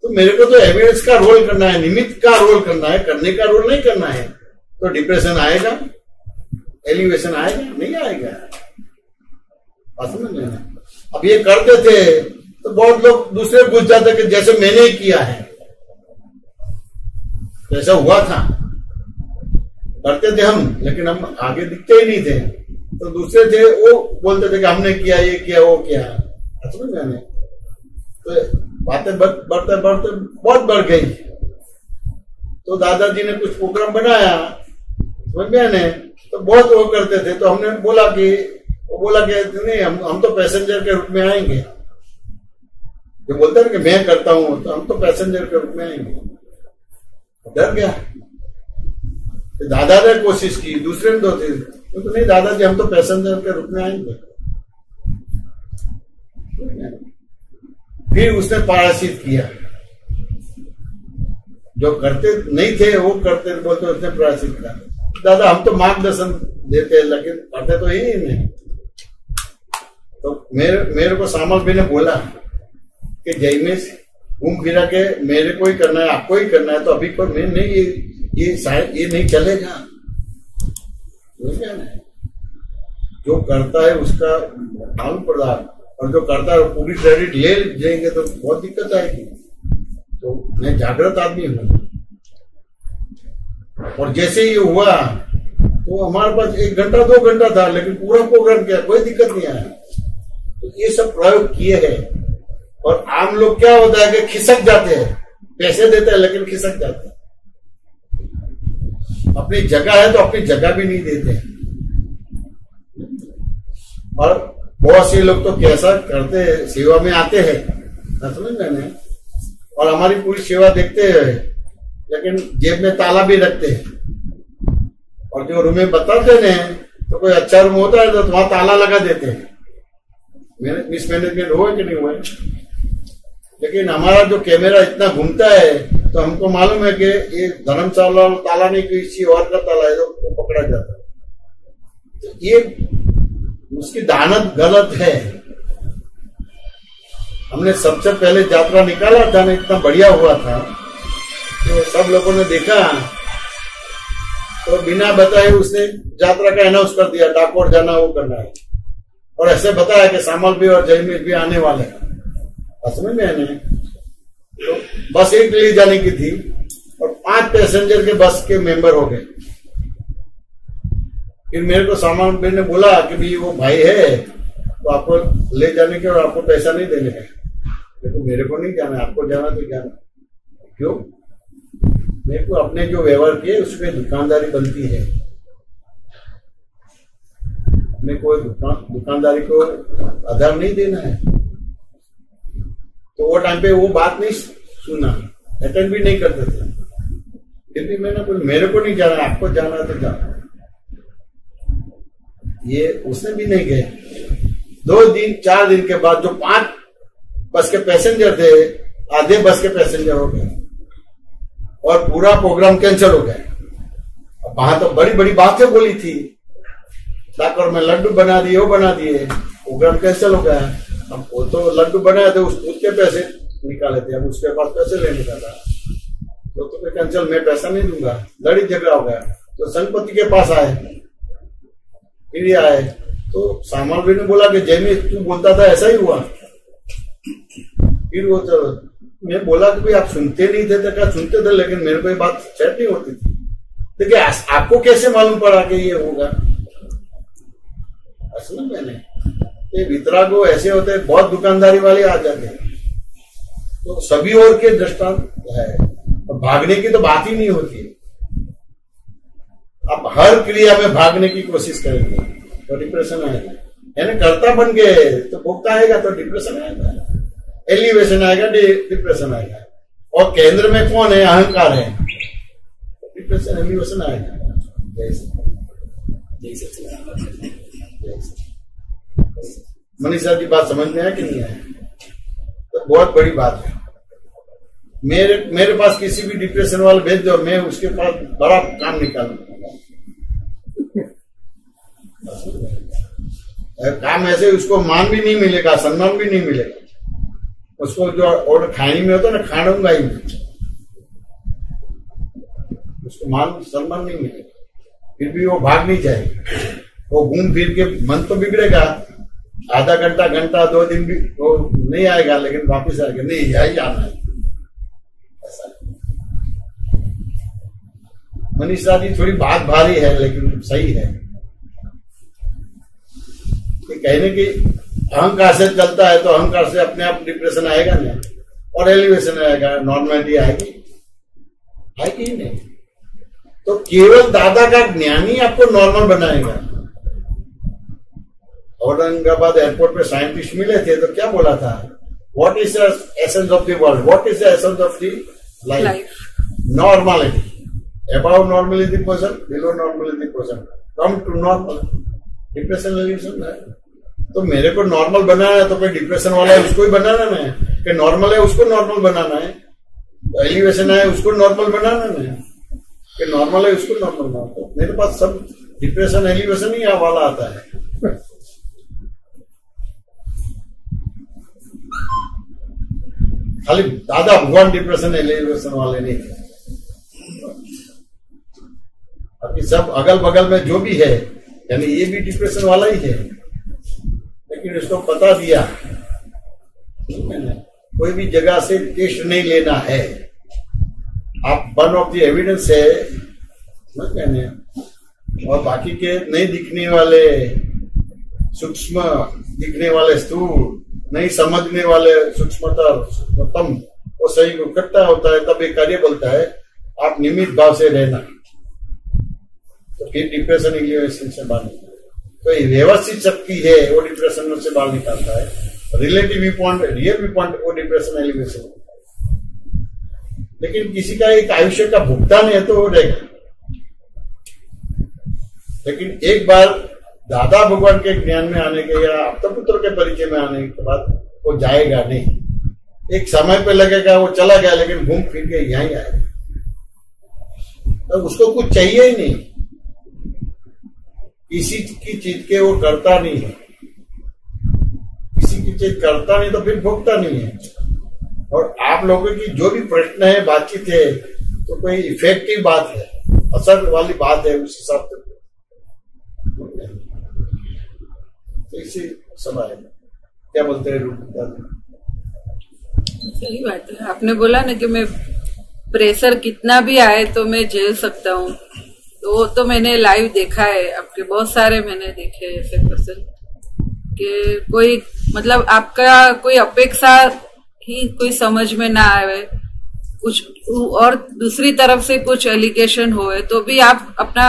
तो मेरे को तो एविडेंस का रोल करना है, निमित्त का रोल करना है, करने का रोल नहीं करना है। तो डिप्रेशन आएगा, एलिवेशन आएगा? नहीं आएगा। समझ में ना। अब ये करते थे तो बहुत लोग दूसरे घुस जाते कि जैसे मैंने ही किया है, जैसा हुआ था। करते थे हम, लेकिन हम आगे दिखते ही नहीं थे, तो दूसरे थे वो बोलते थे कि हमने किया, ये किया, वो किया। समझ में आने तो बातें बढ़ते बढ़ते बहुत बढ़ गई। तो दादाजी ने कुछ प्रोग्राम बनाया, समझ में आने, तो बहुत वो करते थे। तो हमने बोला कि नहीं, हम तो पैसेंजर के रूप में आएंगे। जो बोलते हैं कि मैं करता हूं, तो हम तो पैसेंजर के रूप में आएंगे। डर गया। तो दादा ने कोशिश की, दूसरे ने तो थे, तो नहीं दादाजी हम तो पैसेंजर के रूप में आएंगे। फिर उसने पारासित किया, जो करते नहीं थे वो करते बोलते, उसने पारासित किया। दादा हम तो मार्गदर्शन देते हैं, लेकिन करते तो ही नहीं। तो मेरे को सामल भी ने बोला कि जय में घूम फिरा के मेरे को ही करना है, आपको ही करना है, तो अभी कोई मैं नहीं, ये नहीं चलेगा। जो करता है उसका मालूम पड़ा, और जो करता है पूरी क्रेडिट ले जाएंगे तो बहुत दिक्कत आएगी। तो मैं जागृत आदमी हूं, और जैसे ही हुआ तो हमारे पास 1 घंटा 2 घंटा था, लेकिन पूरा प्रोग्राम किया, कोई दिक्कत नहीं आया। तो ये सब प्रयोग किए हैं। और आम लोग क्या होता है कि खिसक जाते हैं, पैसे देते हैं लेकिन खिसक जाते हैं। अपनी जगह है तो अपनी जगह भी नहीं देते हैं। और बहुत से लोग तो कैसा करते हैं, सेवा में आते हैं, समझ में, और हमारी पूरी सेवा देखते हैं, लेकिन जेब में ताला भी रखते हैं। और जो रूम में बताते हैं तो कोई अच्छा रूम होता है तो वहां ताला लगा देते हैं। मिसमैनेजमेंट हुआ कि नहीं हुआ। लेकिन हमारा जो कैमरा इतना घूमता है तो हमको मालूम है कि ये धर्मशाला ताला नहीं, किसी और का ताला है, तो पकड़ा जाता है। तो ये उसकी दानत गलत है। हमने सबसे पहले यात्रा निकाला था ना, इतना बढ़िया हुआ था, तो सब लोगों ने देखा, तो बिना बताए उसने यात्रा का अनाउंस कर दिया, डाकोर जाना, वो करना है। और ऐसे बताया कि सामल भी और जयमीर भी आने वाले हैं। समझ में आने तो बस एक ले जाने की थी, और 5 पैसेंजर के बस के मेंबर हो गए। फिर मेरे को सामान भाई ने बोला कि भाई वो भाई है तो आपको ले जाने के और आपको पैसा नहीं देने का। देखो मेरे को नहीं जाना, आपको जाना तो जाना। क्यों? मेरे को अपने जो व्यवहार किए उसमें दुकानदारी बनती है। अपने कोई दुकानदारी को आधार नहीं देना है। तो वो टाइम पे वो बात नहीं सुना, अटेंड भी नहीं करते थे। फिर भी मैंने बोला मेरे को नहीं जाना, आपको जाना तो जाना। ये उसने भी नहीं गए। 2 दिन 4 दिन के बाद जो 5 बस के पैसेंजर थे, आधे बस के पैसेंजर हो गए और पूरा प्रोग्राम कैंसिल हो गया। वहां तो बड़ी बड़ी बातें बोली थी, डाकोर में लड्डू बना दिए, वो बना दिए, प्रोग्राम कैंसिल हो गया। अब वो तो लड्डू बनाए थे, उसके पैसे निकाले थे, अब उसके पास पैसे लेने का था, तो तुम्हें कैंसिल, मैं पैसा नहीं दूंगा। लड़ी झगड़ा हो गया। तो संपत्ति के पास आए, फिर आए तो सामान भी ने बोला कि जैमी तू बोलता था ऐसा ही हुआ। फिर वो तो मैं बोला कि भाई आप सुनते नहीं थे, तो क्या सुनते थे, लेकिन मेरे को ये बात सेट नहीं होती थी। देखिए आपको कैसे मालूम पड़ा कि ये होगा? असल में ये वितरागो ऐसे होते हैं, बहुत दुकानदारी वाले आ जाते हैं, तो सभी और के दृष्टांत है। और भागने की तो बात ही नहीं होती। आप हर क्रिया में भागने की कोशिश करेंगे तो डिप्रेशन आएगा। यानी कर्ता बन गए तो भोक्ता आएगा तो डिप्रेशन आएगा, एलिवेशन आएगा, डिप्रेशन आएगा। और केंद्र में कौन है? अहंकार है, डिप्रेशन एलिवेशन आएगा। मनीषा की बात समझ में आया कि नहीं आया? तो बहुत बड़ी बात है। मेरे पास किसी भी डिप्रेशन वाले भेज दो, मैं उसके पास बड़ा काम निकालूंगा। काम ऐसे उसको मान भी नहीं मिलेगा, सम्मान भी नहीं मिलेगा। उसको जो ऑर्डर खाने में होता है ना, खाऊंगा ही नहीं, उसको मान सम्मान नहीं मिलेगा। फिर भी वो भाग नहीं जाएगा, वो घूम फिर के मन तो बिगड़ेगा, आधा घंटा 2 दिन भी वो नहीं आएगा, लेकिन वापिस आएगा, नहीं यही आना है। ऐसा मनीषा जी थोड़ी बात भारी है लेकिन सही है। कहने की अहंकार से चलता है तो अहंकार से अपने आप डिप्रेशन आएगा नहीं, और एलिवेशन आएगा, नॉर्मलिटी आएगी ही नहीं। तो केवल दादा का ज्ञान ही आपको नॉर्मल बनाएगा। औरंगाबाद एयरपोर्ट पे साइंटिस्ट मिले थे तो क्या बोला था, what is the essence of the world, what is the essence of the life, normality. Above normal is the person, below normal is the person, come to normal. Depression elevation है तो मेरे को नॉर्मल बनाना है, तो कोई depression वाला है उसको ही बनाना है, कि नॉर्मल है उसको नॉर्मल बनाना है, तो एलिवेशन है उसको नॉर्मल बनाना है, कि नॉर्मल है उसको नॉर्मल बनाना। तो मेरे पास सब डिप्रेशन एलिवेशन ही वाला आता है। खाली दादा भगवान डिप्रेशन एलिवेशन वाले नहीं थे, अभी सब अगल बगल में जो भी है, यानी ये भी डिप्रेशन वाला ही है, लेकिन इसको बता दिया कोई भी जगह से टेस्ट नहीं लेना है। आप वन ऑफ द एविडेंस है कहने, और बाकी के नहीं दिखने वाले सूक्ष्म, दिखने वाले स्थूल, नहीं समझने वाले सूक्ष्मतम, वो सही इकट्ठा होता है तब एक कार्य बोलता है आप निमित्त भाव से रहना, तो फिर डिप्रेशन एलिवेशन से बाहर निकलता है। तो व्यवस्थित शक्ति है वो डिप्रेशन से बाहर निकालता है, relative view point, real view point वो डिप्रेशन एलिवेशन। लेकिन किसी का एक आयुष्य का भुगतान है तो हो रहेगा, लेकिन एक बार दादा भगवान के ज्ञान में आने के या अपने पुत्र के परिचय में आने के बाद वो जाएगा नहीं। एक समय पे लगेगा वो चला गया, लेकिन घूम फिर के यहीं आएगा, तो उसको कुछ चाहिए ही नहीं, किसी की चीज के वो करता नहीं है, किसी की चीज करता नहीं तो फिर भोगता नहीं है। और आप लोगों की जो भी प्रश्न है, बातचीत है, तो कोई इफेक्टिव बात है, असर वाली बात है, उस हिसाब से इसी समय क्या बोलते हैं सही बात है। आपने बोला ना कि मैं प्रेशर कितना भी आए तो मैं झेल सकता हूँ, तो वो तो मैंने लाइव देखा है, आपके बहुत सारे मैंने देखे ऐसे पर्सन कि कोई मतलब आपका कोई अपेक्षा ही कोई समझ में ना आए, कुछ और दूसरी तरफ से कुछ एलिगेशन होए तो भी आप अपना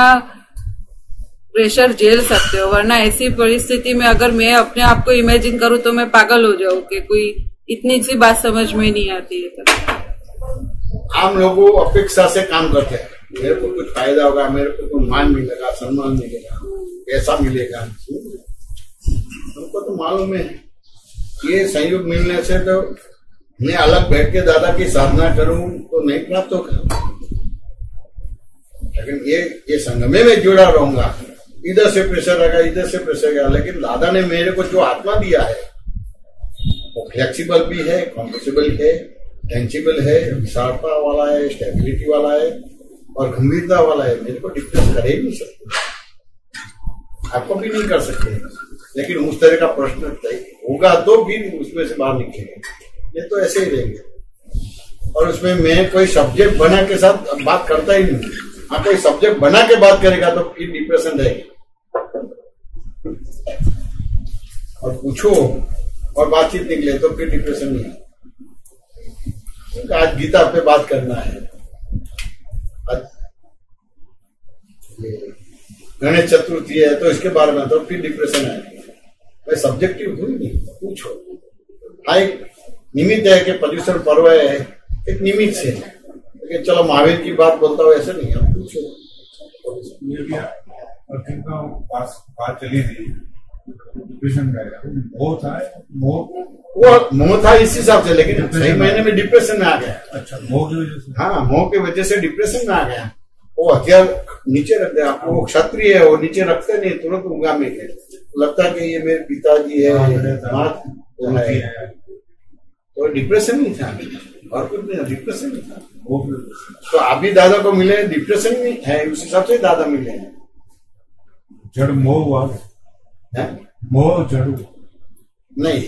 प्रेशर झेल सकते हो। वरना ऐसी परिस्थिति में अगर मैं अपने आप को इमेजिन करूं तो मैं पागल हो जाऊं कि कोई इतनी सी बात समझ में नहीं आती है। हम लोगों अपेक्षा से काम करते हैं, मेरे को कुछ फायदा होगा, मेरे को कुछ मान मिलेगा, सम्मान मिलेगा, पैसा मिलेगा। हमको तो मालूम है ये संयोग मिलने से तो मैं अलग बैठ के दादा की साधना करूं तो नहीं प्राप्त होगा, लेकिन ये संगमे में जुड़ा रहूंगा, इधर से प्रेशर आएगा, इधर से प्रेशर आएगा। लेकिन दादा ने मेरे को जो आत्मा दिया है वो फ्लेक्सिबल भी है, कॉम्पोसिबल है, टेंसिबल है, विशालता वाला है, स्टेबिलिटी वाला है और गंभीरता वाला है। मेरे को डिप्रेस कर ही नहीं सकते, आपको भी नहीं कर सकते, लेकिन उस तरह का प्रश्न होगा तो भी उसमें से बाहर निकलेंगे, ये तो ऐसे ही रहेंगे। और उसमें मैं कोई सब्जेक्ट बना के साथ बात करता ही नहीं। हाँ, कोई सब्जेक्ट बना के बात करेगा तो फिर डिप्रेशन रहेगी। और पूछो और बातचीत निकले तो फिर डिप्रेशन नहीं है। आज गीता पे बात करना है, आज गणेश चतुर्थी है तो इसके बारे में तो फिर डिप्रेशन आएगा। भाई सब्जेक्टिव हुई नहीं, पूछो। हाँ, एक निमित्त है कि पर्यूषण पर्व है, एक निमित्त से, लेकिन चलो महावीर की बात बोलता हूँ ऐसे नहीं है, पूछो। बात चली थी डिप्रेशन का, वो मोह था इस हिसाब से, लेकिन सही महीने में डिप्रेशन में आ गया। अच्छा, मोह की वजह से? हाँ, मोह की वजह से डिप्रेशन में आ गया। वो हथियार नीचे रख दे, आपको वो क्षत्रिय है, वो नीचे रखते नहीं, तुरंत उंगा में लगता है कि ये मेरे पिताजी है, तो डिप्रेशन नहीं था और कुछ नहीं, डिप्रेशन नहीं था। तो अभी दादा को मिले डिप्रेशन नहीं है, उस हिसाब से दादा मिले हैं। जड़ मोह हुआ, मोह जड़ नहीं,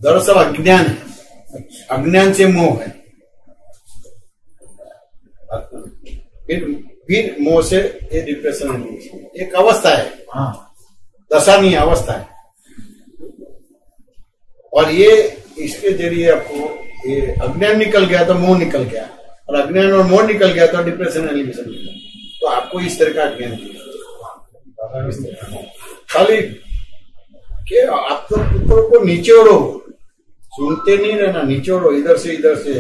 दरअसल अज्ञान है, अज्ञान से मोह है, फिर मोह से ये डिप्रेशन है। एक अवस्था है, हाँ, दशा नहीं अवस्था है। और ये इसके जरिए आपको ये अज्ञान निकल गया तो मोह निकल गया, और अज्ञान और मोह निकल गया तो डिप्रेशन एलिवेशन निकल गया। तो आपको इस तरह का अज्ञान खाली के आप तो पुत्रों को निचोड़ो, सुनते नहीं रहना, निचोड़ो इधर से इधर से।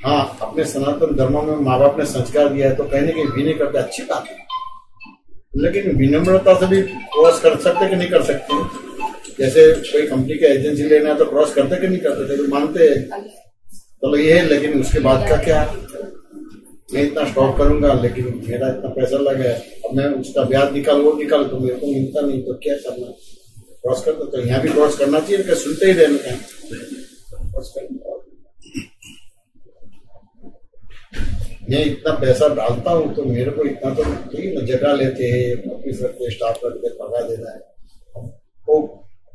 हाँ, अपने सनातन धर्म में माँ बाप ने संस्कार दिया है तो कहने के भी नहीं करते, अच्छी बात है, लेकिन विनम्रता से भी क्रॉस कर सकते कि नहीं कर सकते। जैसे कोई कंपनी का एजेंसी लेना है तो क्रॉस करते कि नहीं करते, तो मानते चलो ये है, लेकिन उसके बाद का क्या, मैं इतना स्टॉक करूंगा लेकिन मेरा इतना पैसा लगा है, अब मैं उसका ब्याज निकाल वो निकाल तो मेरे को मिलता नहीं, तो क्या करना, क्रॉस करते। तो यहाँ भी क्रॉस करना चाहिए कि सुनते ही रहना चाहिए, क्रॉस करना। मैं इतना पैसा डालता हूँ तो मेरे को इतना तो जगह लेते हैं, ऑफिस रखते, स्टाफ रखते, पगा देना है, वो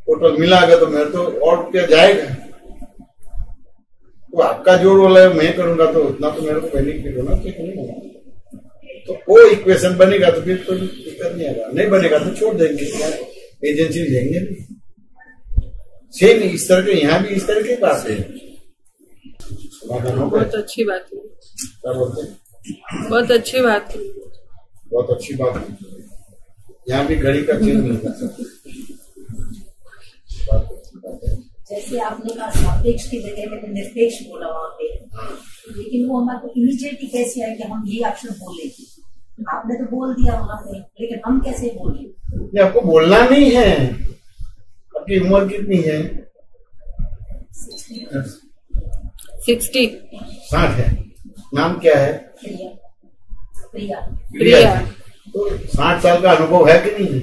टोटल मिलाएगा तो मेरे तो और रुपया जाएगा। तो आपका जो रोल है मैं करूंगा तो उतना तो मेरे को बेनिफिट होना चाहिए, नहीं होना। तो वो इक्वेशन बनेगा तो फिर कोई दिक्कत नहीं आएगा, नहीं बनेगा तो छोड़ देंगे, एजेंसी लेंगे नहीं। सेम इस तरह के यहाँ भी इस तरह के बात है। बहुत अच्छी बात है, क्या बोलते हैं, बहुत अच्छी बात है, बहुत अच्छी बात है। यहाँ भी घड़ी का चेंज नहीं कर सकते। जैसे आपने कहा सापेक्ष की जगह में निरपेक्ष बोला वहाँ पे, लेकिन वो हमारे को इमीडिएटली कैसे है कि हम ये ऑप्शन बोले, आपने तो बोल दिया वहाँ पे, लेकिन हम कैसे बोले? आपको बोलना नहीं है। आपकी उम्र कितनी है? 60 है। नाम क्या है? प्रिया। प्रिया। तो 60 साल का अनुभव है कि नहीं है?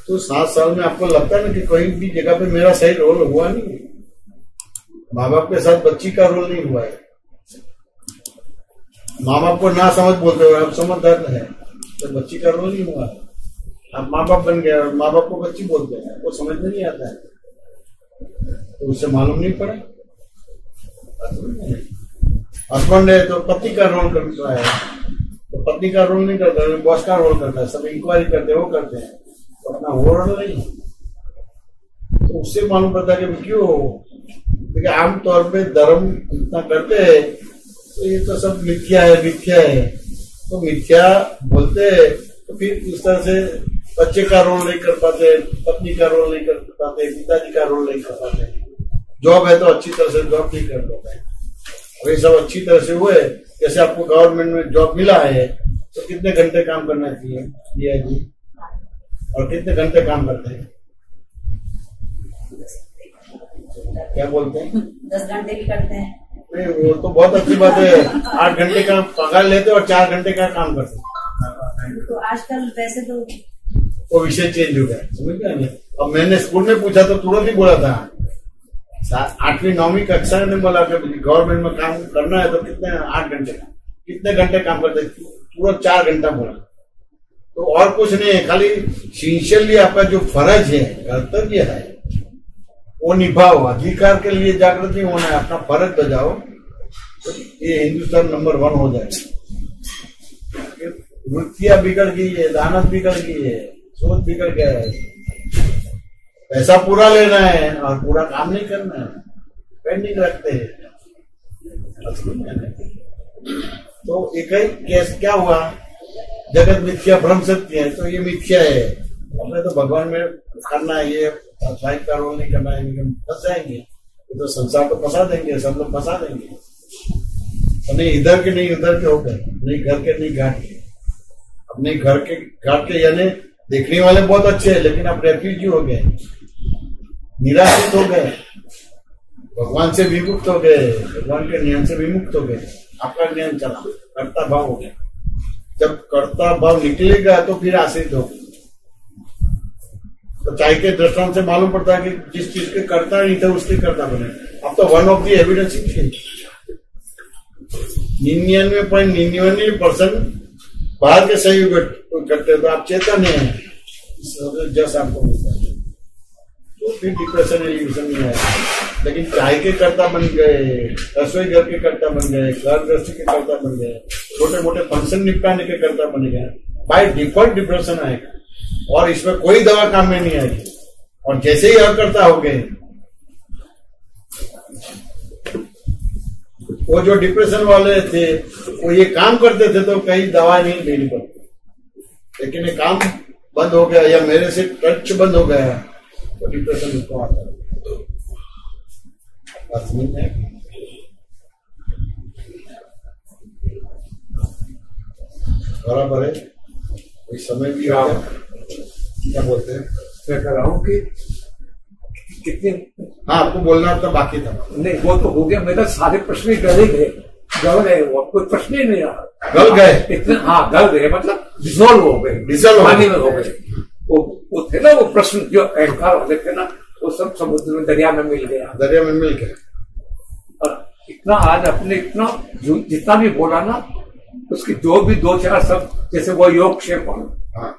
तो 7 साल में आपको लगता है ना कि कोई भी जगह पे मेरा सही रोल हुआ नहीं, माँ बाप के साथ बच्ची का रोल नहीं हुआ है। माँ बाप को ना समझ बोलते हुए आप समझदार है, तो बच्ची का रोल नहीं हुआ है। आप माँ बाप बन गए और माँ बाप को बच्ची बोलते हैं, आपको समझ में नहीं आता है, तो उससे मालूम नहीं पड़ा। हस्बैंड है तो पति का रोल करता है, तो पत्नी का रोल नहीं करता है, बॉस का रोल करता है, सब इंक्वायरी करते हैं, वो करते हैं, तो अपना वो रोल नहीं। तो उससे मालूम पड़ता है कि क्यों, क्योंकि आमतौर पे धर्म इतना करते हैं तो ये तो सब मिथ्या है, मिथ्या है, तो मिथ्या बोलते हैं। तो फिर उस तरह से बच्चे का रोल नहीं कर पाते, पत्नी का रोल नहीं कर पाते, पिताजी का रोल नहीं कर पाते। जॉब है तो अच्छी तरह से जॉब नहीं कर पाते। वही सब अच्छी तरह से हुए, जैसे आपको गवर्नमेंट में जॉब मिला है तो कितने घंटे काम करना चाहिए जी, और कितने घंटे काम करते हैं, क्या बोलते हैं? 10 घंटे भी करते हैं। नहीं, वो तो बहुत अच्छी बात है। 8 घंटे का पगार लेते और 4 घंटे का काम करते। तो आजकल वैसे तो वो विषय चेंज हो गया, समझ गया। अब मैंने स्कूल में पूछा तो तुरंत ही बोला था, 8वीं 9वीं कक्षा में बोला कि गवर्नमेंट में काम करना है तो कितने 8 घंटे का, कितने घंटे काम करते, पूरा 4 घंटा बोला। तो और कुछ नहीं है, खाली सिंसियरली आपका जो फर्ज है, कर्तव्य है, वो निभाओ। अधिकार के लिए जागृत नहीं होना है, अपना फर्ज बजाओ, तो ये हिंदुस्तान नंबर 1 हो जाएगा। वृत्तियां बिगड़ गई है, दानत बिगड़ गई है, सोच बिगड़ गया है, पैसा पूरा लेना है और पूरा काम नहीं करना है, पेंडिंग रखते हैं। तो एक ही केस क्या हुआ, जगत मिथ्या भ्रम सत्य है, तो ये मिथ्या है, हमें तो भगवान में करना है, ये साहिब का रोल नहीं करना है, फंस जाएंगे, तो संसार को फंसा देंगे, सब लोग फंसा देंगे। तो नहीं इधर के नहीं उधर के हो गए, नहीं घर के नहीं घाट के। अपने घर के घाट के यानी देखने वाले बहुत अच्छे हैं, लेकिन आप रेफ्यूजी हो गए, निराशित हो गए, भगवान से विमुक्त हो गए, भगवान के नियम से विमुक्त हो गए, आपका नियम चला, कर्ता भाव हो गया। जब कर्ता भाव निकलेगा तो फिर आश्रित हो। तो चाय के दृष्टांत से मालूम पड़ता है कि जिस चीज के कर्ता नहीं थे उसके कर्ता बने। अब तो 1 ऑफ द एविडेंस 99.99% बाहर के सहयोग करते हैं, तो आप चेतन है, जस आपको मिलता है तो फिर डिप्रेशन एलिवेशन नहीं आएगा। लेकिन चाय के कर्ता बन गए, रसोई घर के कर्ता बन गए, घर गृहस्थी के कर्ता बन गए, छोटे मोटे फंक्शन निपटाने के कर्ता बन गए, बाय डिफॉल्ट डिप्रेशन आएगा और इसमें कोई दवा काम में नहीं आएगी। और जैसे ही अकर्ता हो गए, वो जो डिप्रेशन वाले थे वो ये काम करते थे तो कहीं दवा नहीं देनी पड़ती, लेकिन ये काम बंद हो गया या मेरे से टच बंद हो गया तो डिप्रेशन उसको आता है। बराबर है, कोई समय भी आ गया। क्या बोलते हैं? मैं कह रहा हूँ कि कितने, हाँ आपको बोलना तो बाकी था। नहीं वो तो हो गया, मेरा सारे प्रश्न गल गए, वो कोई प्रश्न ही नहीं रहा। गल गए इतने, हाँ गल गए मतलब डिसॉल्व हो गए, पानी में हो गए। वो थे ना वो प्रश्न जो अहंकार वाले थे ना, वो सब समुद्र में दरिया में मिल गया, दरिया में मिल गया। और इतना आज अपने इतना जितना भी बोला ना, उसकी जो भी दो चार सब, जैसे वो योग क्षेप, हाँ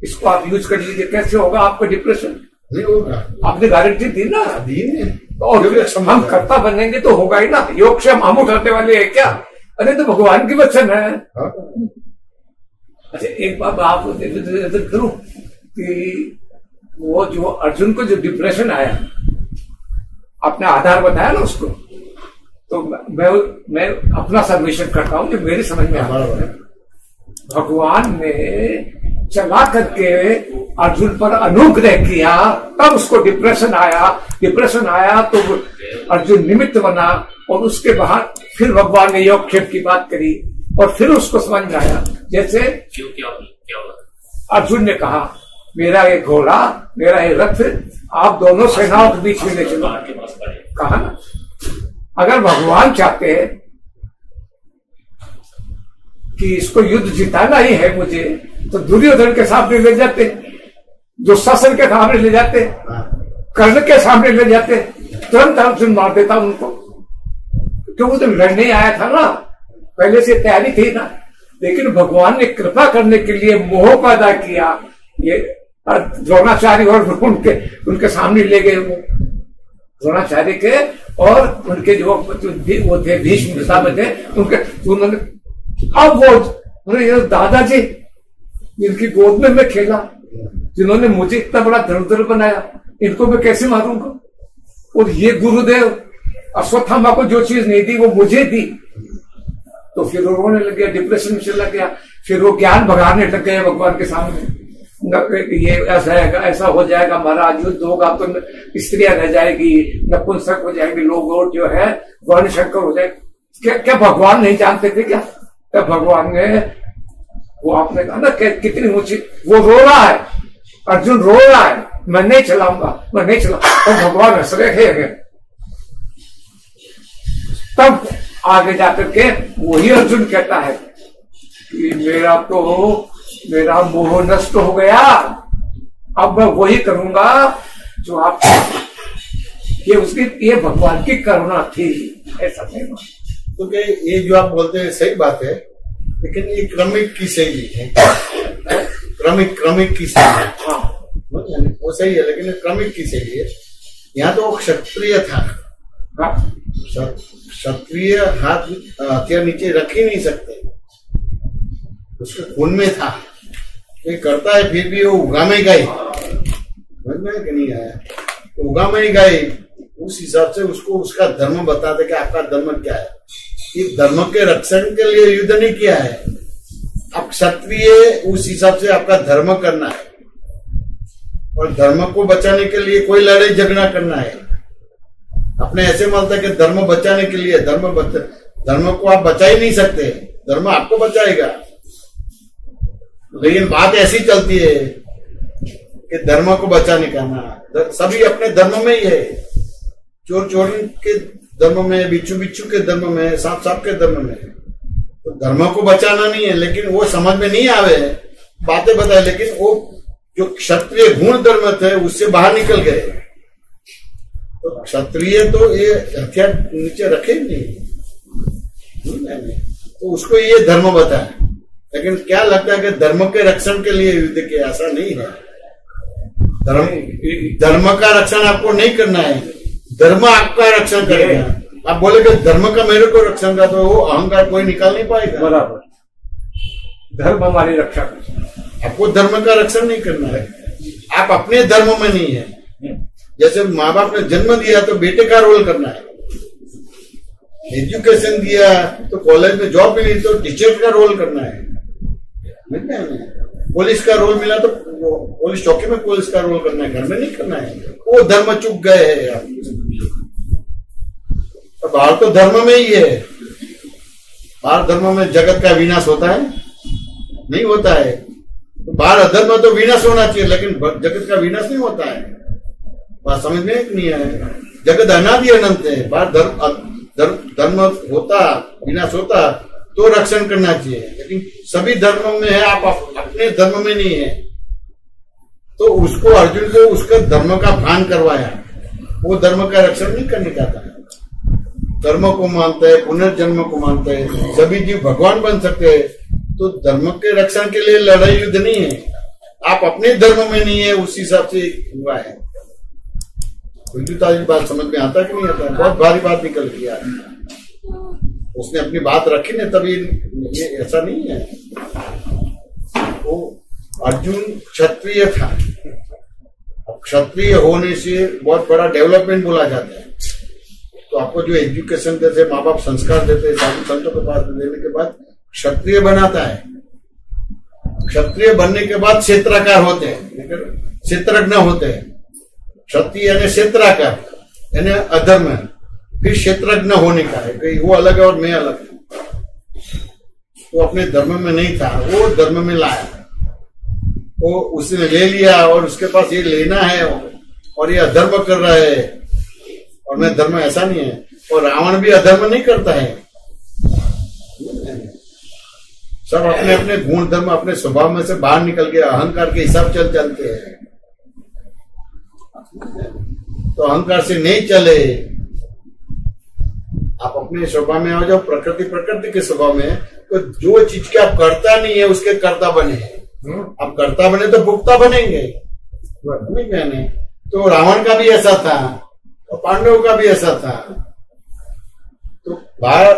इसको आप यूज कर लीजिए, कैसे होगा आपका डिप्रेशन? नहीं होगा, आपने गारंटी दी ना, दी ने। और हम कर्ता बनेंगे तो होगा ही ना। योग क्षेम हम उठाने वाले हैं क्या? अरे तो भगवान की वचन है। अच्छा एक बात आप करूं कि वो जो अर्जुन को जो डिप्रेशन आया, आपने आधार बताया ना उसको, तो मैं अपना सबमिशन करता हूं जो मेरी समझ में आता है। भगवान ने चला करके अर्जुन पर अनुग्रह किया, तब उसको डिप्रेशन आया। डिप्रेशन आया तो अर्जुन निमित्त बना, और उसके बाद फिर भगवान ने योग क्षेप की बात करी, और फिर उसको समझ में आया। जैसे अर्जुन ने कहा, मेरा ये घोड़ा, मेरा ये रथ, आप दोनों सेनाओं के बीच में ले चलो। कहा ना, अगर भगवान चाहते कि इसको युद्ध जिताना ही है मुझे, तो दुर्योधन के सामने ले जाते, दुशासन के सामने ले जाते, कर्ण के सामने ले जाते, तुरंत अर्जुन मार देता उनको, क्योंकि वो तो लड़ने आया था ना, पहले से तैयारी थी ना। लेकिन भगवान ने कृपा करने के लिए मोह पैदा किया, ये द्रोणाचार्य और उनके सामने ले गए वो द्रोणाचार्य के, और उनके जो वो थे भीष्म पितामह थे, उनके उन्होंने, अब वो दादाजी इनकी गोद में मैं खेला, जिन्होंने मुझे इतना बड़ा धनुर्धर बनाया, इनको मैं कैसे मारूंगा? और ये गुरुदेव अश्वत्थामा को जो चीज नहीं दी वो मुझे दी। तो फिर वो रोने लग गया, डिप्रेशन में चला गया। फिर वो ज्ञान भगाने लग गए भगवान के सामने, ये ऐसा है, ऐसा हो जाएगा महाराज, युद्ध होगा तो स्त्रियां रह जाएगी, नपुंसक हो जाएंगे लोग, और जो है वर्ण शंकर हो जाएगा। क्या भगवान नहीं जानते थे क्या? क्या भगवान ने, वो आपने कहा ना कितनी ऊंची, वो रो रहा है, अर्जुन रो रहा है, मैं नहीं चलाऊंगा, मैं नहीं चलाऊंगा, और भगवान हंस रहे हैं। तब आगे जाकर के वही अर्जुन कहता है कि मेरा मोह नष्ट हो गया, अब मैं वही करूंगा जो आप, ये भगवान की करुणा थी, ऐसा नहीं। तो ये जो आप बोलते हैं सही बात है, लेकिन ये क्रमिक की शैली है, क्रमिक की शैली है, वो सही है, लेकिन क्रमिक की शैली है। यहाँ तो वो क्षत्रिय था, क्षत्रिय हाथ हथियार नीचे रख ही नहीं सकते, उसके खून में था, ये करता है फिर भी वो उगा में गए, समझ में कि नहीं आया, उगा में ही गए, उस हिसाब से उसको उसका धर्म बताते कि आपका धर्म क्या है। ये धर्म के रक्षण के लिए युद्ध नहीं किया है, आप क्षत्रिय, उस हिसाब से आपका धर्म करना है, और धर्म को बचाने के लिए कोई लड़ाई झगड़ा करना है। अपने ऐसे मानता है कि धर्म बचाने के लिए, धर्म को आप बचा ही नहीं सकते, धर्म आपको बचाएगा। लेकिन बात ऐसी चलती है कि धर्म को बचाने का ना, सभी अपने धर्म में ही है, चोर चोरी के धर्म में, बिच्छू बिच्छू के धर्म में, सांप सांप के धर्म में। तो धर्म को बचाना नहीं है, लेकिन वो समझ में नहीं आवे, बातें बताए, लेकिन वो जो क्षत्रिय गुण धर्म थे उससे बाहर निकल गए। तो क्षत्रिय तो ये हथियार नीचे रखे नहीं, तो उसको ये धर्म बताया। लेकिन क्या लगता है कि धर्म के रक्षण के लिए युद्ध किया, ऐसा नहीं है। धर्म का रक्षण आपको नहीं करना है, धर्म आपका रक्षण करेगा। आप बोले कि धर्म का मेरे को रक्षण का, तो वो अहंकार कोई निकाल नहीं पाएगा। बराबर, धर्म हमारी रक्षा कर, आपको धर्म का रक्षण नहीं करना है, आप अपने धर्म में नहीं है। जैसे माँ बाप ने जन्म दिया तो बेटे का रोल करना है, एजुकेशन दिया तो कॉलेज में जॉब मिली तो टीचर का रोल करना है, पुलिस का रोल मिला तो पुलिस चौकी में पुलिस का रोल करना है, घर में नहीं करना है। वो धर्म चुक गए हैं आप। तो बाहर तो धर्म में ही है, बाहर धर्म में जगत का विनाश होता है नहीं होता है। तो बाहर अधर्म तो विनाश होना चाहिए, लेकिन जगत का विनाश नहीं होता है। बात समझ में नहीं है, जगत अनादि अनंत है। बाहर धर्म होता विनाश होता तो रक्षण करना चाहिए, लेकिन सभी धर्मों में है, आप अपने धर्म में नहीं है। तो उसको अर्जुन को उसका धर्म का भान करवाया, वो धर्म का रक्षण नहीं करने का था। धर्म को मानते हैं, पुनर्जन्म को मानते हैं, सभी जीव भगवान बन सकते हैं। तो धर्म के रक्षण के लिए लड़ाई युद्ध नहीं है, आप अपने धर्म में नहीं है, उस हिसाब से हुआ है। बात समझ में आता कि नहीं आता? बहुत भारी बात निकल गई यार, उसने अपनी बात रखी ना, तभी ये ऐसा नहीं है। वो अर्जुन क्षत्रिय था, अब क्षत्रिय होने से बहुत बड़ा डेवलपमेंट बोला जाता है। तो आपको जो एजुकेशन देते, माँ बाप संस्कार देते, साधु संतों के पास देने के बाद क्षत्रिय बनाता है। क्षत्रिय बनने के बाद क्षेत्रकार होते हैं, लेकिन क्षेत्रज्ञ होते हैं। क्षत्रिय यानी क्षेत्रकार यानी अधर्म है, फिर क्षेत्रज्ञ होने का है कि वो अलग है और मैं अलग है। वो अपने धर्म में नहीं था, वो धर्म में लाया, वो उसने ले लिया और उसके पास ये लेना है और ये अधर्म कर रहा है और मैं धर्म ऐसा नहीं है। और रावण भी अधर्म नहीं करता है, सब अपने अपने गुण धर्म अपने स्वभाव में से बाहर निकल के अहंकार के हिसाब चलते हैं। तो अहंकार से नहीं चले, आप अपने स्वभाव में आ जाओ, प्रकृति के स्वभाव में। तो जो चीज के आप करता नहीं है उसके कर्ता बने। आप कर्ता बने तो भुक्ता बनेंगे, नहीं बने। तो रावण का भी ऐसा था और पांडवों का भी ऐसा था। तो बाहर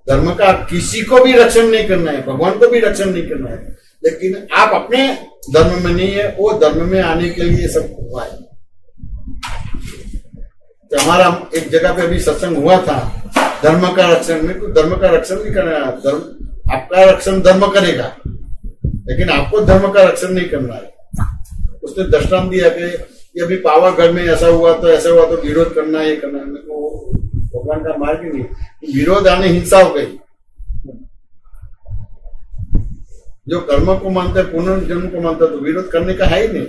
धर्म का किसी को भी रक्षण नहीं करना है, भगवान को भी रक्षण नहीं करना है, लेकिन आप अपने धर्म में नहीं है, वो धर्म में आने के लिए सब हुआ है। तो हमारा एक जगह पे अभी सत्संग हुआ था, धर्म का रक्षण में, तो धर्म का रक्षण नहीं करना है। धर्म आपका रक्षण धर्म करेगा, लेकिन आपको धर्म का रक्षण नहीं करना है। उसने दृष्टांत दिया कि ये अभी पावागढ़ में ऐसा हुआ तो विरोध करना है, ये करना है। भगवान का मार्ग ही नहीं, विरोध आने हिंसा हो गई। जो कर्म को मानते हैं, पुनर्जन्म को मानते हैं, तो विरोध करने का है ही नहीं।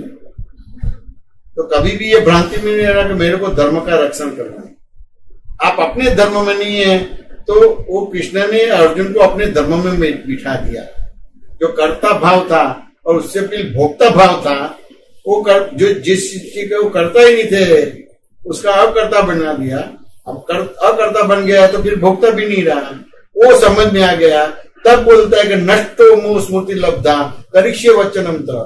तो कभी भी ये भ्रांति में नहीं रहा कि मेरे को धर्म का रक्षण करना है। आप अपने धर्म में नहीं है, तो वो कृष्ण ने अर्जुन को अपने धर्म में बिठा दिया। जो कर्ता भाव था और उससे फिर भोक्ता भाव था, वो जो जिस चीज के वो करता ही नहीं थे उसका अकर्ता बना दिया। अब अकर्ता बन गया तो फिर भोक्ता भी नहीं रहा, वो समझ में आ गया। तब बोलता है कि नष्टो मोह स्मृति लब्धा करिष्ये वचनम। तो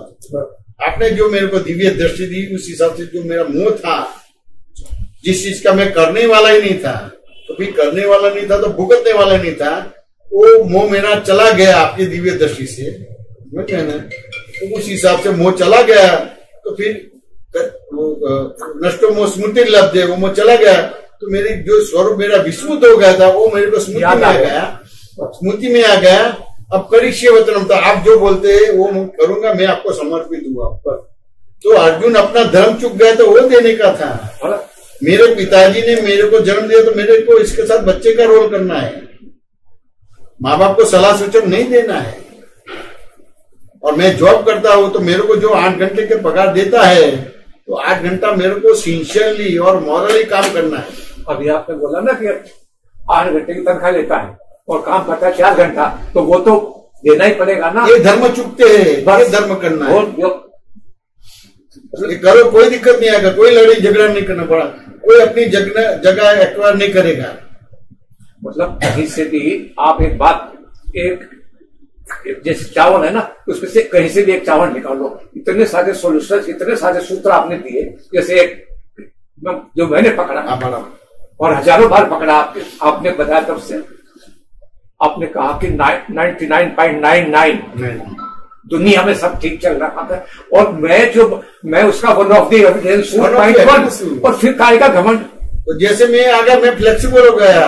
आपने जो मेरे को दिव्य दृष्टि दी, उस हिसाब से जो मेरा मोह था, जिस चीज का मैं करने वाला ही नहीं था, तो भी करने वाला नहीं था तो भुगतने वाला नहीं था, वो मोह मेरा चला गया आपकी दिव्य दृष्टि से। तो उस हिसाब से मोह चला गया, तो फिर नष्टो मोह स्मृति लब्धे, वो मोह चला गया तो मेरी जो स्वरूप मेरा विस्मृत हो गया था वो मेरे को स्मृति में आ गया, स्मृति में आ गया। अब करिष्ये वचनम, तो आप जो बोलते हैं वो करूंगा, मैं आपको समर्पित हूँ आप पर। तो अर्जुन अपना धर्म चुक गया तो वो देने का था। मेरे पिताजी ने मेरे को जन्म दिया तो मेरे को इसके साथ बच्चे का रोल करना है, माँ बाप को सलाह सूचन नहीं देना है। और मैं जॉब करता हूं तो मेरे को जो 8 घंटे के पगार देता है, तो 8 घंटा मेरे को सिंसियरली और मॉरली काम करना है। अभी आपने बोला ना कि 8 घंटे की तनख्वाह लेता है और काम करता है 4 घंटा, तो वो तो देना ही पड़ेगा ना। ये धर्म चुकते हैं, ये धर्म करना है। करो, कोई दिक्कत नहीं आएगा, कोई लड़ाई झगड़ा नहीं करना पड़ा, कोई अपनी जगह एक्वायर नहीं करेगा। मतलब कहीं से भी आप एक बात, एक जैसे चावल है ना, उसमें से कहीं से भी एक चावल निकालो, इतने सारे सोल्यूशन, इतने सारे सूत्र आपने दिए। जैसे एक जो मैंने पकड़ा और हजारों बार पकड़ा, आपने बताया तब से आपने कहा कि 99.99 दुनिया में सब ठीक चल रहा था, और मैं उसका वन ऑफ द एविडेंस 1.1, और फिर काय का घमंड। तो जैसे मैं आ गया, मैं फ्लेक्सिबल हो गया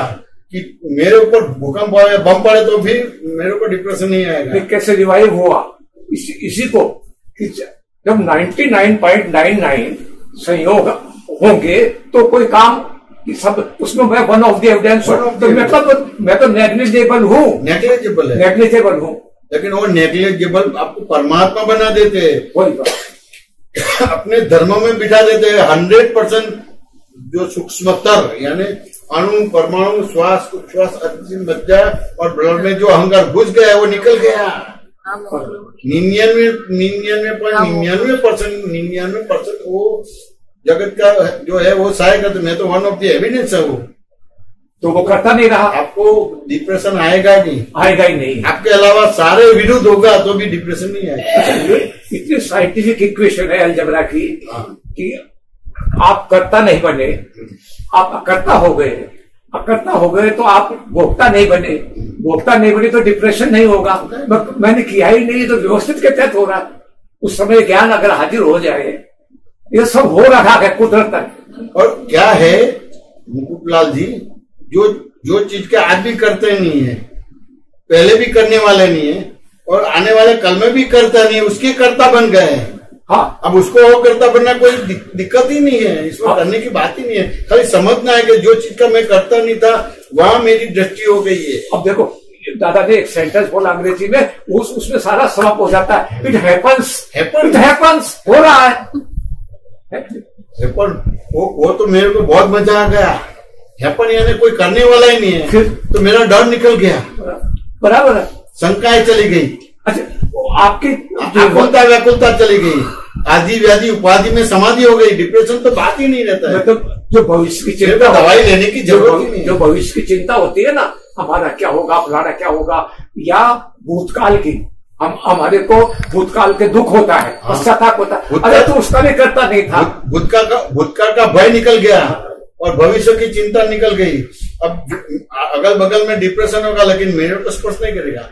कि मेरे ऊपर भूकंप आए, बम पड़े तो भी मेरे ऊपर डिप्रेशन नहीं आएगा। कैसे रिवाइव हुआ इसी को कि जब 99.99 संयोग होंगे तो कोई काम सब उसमें मैं वन ऑफ द एविडेंस हूं, तो मैं तो नेग्लिजेबल हूँ, नेग्लिजेबल हूँ। लेकिन वो नेग्लिजेबल आपको परमात्मा बना देते हैं, कोई बात अपने धर्म में बिठा देते हैं। 100% जो सूक्ष्मतर यानी अणु, परमाणु, श्वास, उच्छ्वास, अतिशील मज्जा और ब्लड में जो अहंकार घुस गया वो निकल गया। 99.99% वो जगत का जो है वो सहायक। तो मैं तो वन ऑफ द एविडेंस है वो, तो वो करता नहीं रहा। आपको डिप्रेशन आएगा नहीं, आएगा ही नहीं। आपके अलावा सारे विरुद्ध होगा तो भी डिप्रेशन नहीं आएगा। इतनी साइंटिफिक इक्वेशन है अलजबरा की कि आप कर्ता नहीं बने, आप अकर्ता हो गए। अकर्ता हो गए तो आप भोक्ता नहीं बने, भोक्ता नहीं बने तो डिप्रेशन नहीं होगा। मैंने किया ही नहीं तो व्यवस्थित के तहत हो रहा। उस समय ज्ञान अगर हाजिर हो जाए, ये सब हो रहा है कुदरत तक। और क्या है मुकुटलाल जी, जो चीज के आज भी करते नहीं है, पहले भी करने वाले नहीं है और आने वाले कल में भी करता नहीं है, उसके कर्ता बन गए हैं। हाँ, अब उसको वो कर्ता बनना कोई दिक्कत ही नहीं है, इसमें करने की बात ही नहीं है। खाली समझना है कि जो चीज का मैं करता नहीं था वहां मेरी दृष्टि हो गई है। अब देखो दादा ने एक सेंटेंस बोला अंग्रेजी में, उसमें सारा समाप्त हो जाता है। इट हैपन्स हो रहा है। वो तो मेरे को बहुत मजा आ गया। हैपन यानी कोई करने वाला ही नहीं है, तो मेरा डर निकल गया, बराबर है। शंकाएं चली गई। अच्छा, आपकी आकुलता व्याकुलता चली गई, आदि व्याधि उपाधि में समाधि हो गई, डिप्रेशन तो बात ही नहीं रहता है। मतलब जो भविष्य की चिंता, दवाई लेने की जरूरत ही नहीं। जो भविष्य की चिंता होती है ना, हमारा क्या होगा, फलाना क्या होगा, या भूतकाल की, हमारे को भूतकाल के दुख होता है, पश्चाताप होता है। अरे तो उसका भी करता नहीं था। भूतकाल का भय निकल गया और भविष्य की चिंता निकल गई। अब अगल बगल में डिप्रेशन होगा लेकिन मेरे को स्पर्श नहीं करेगा,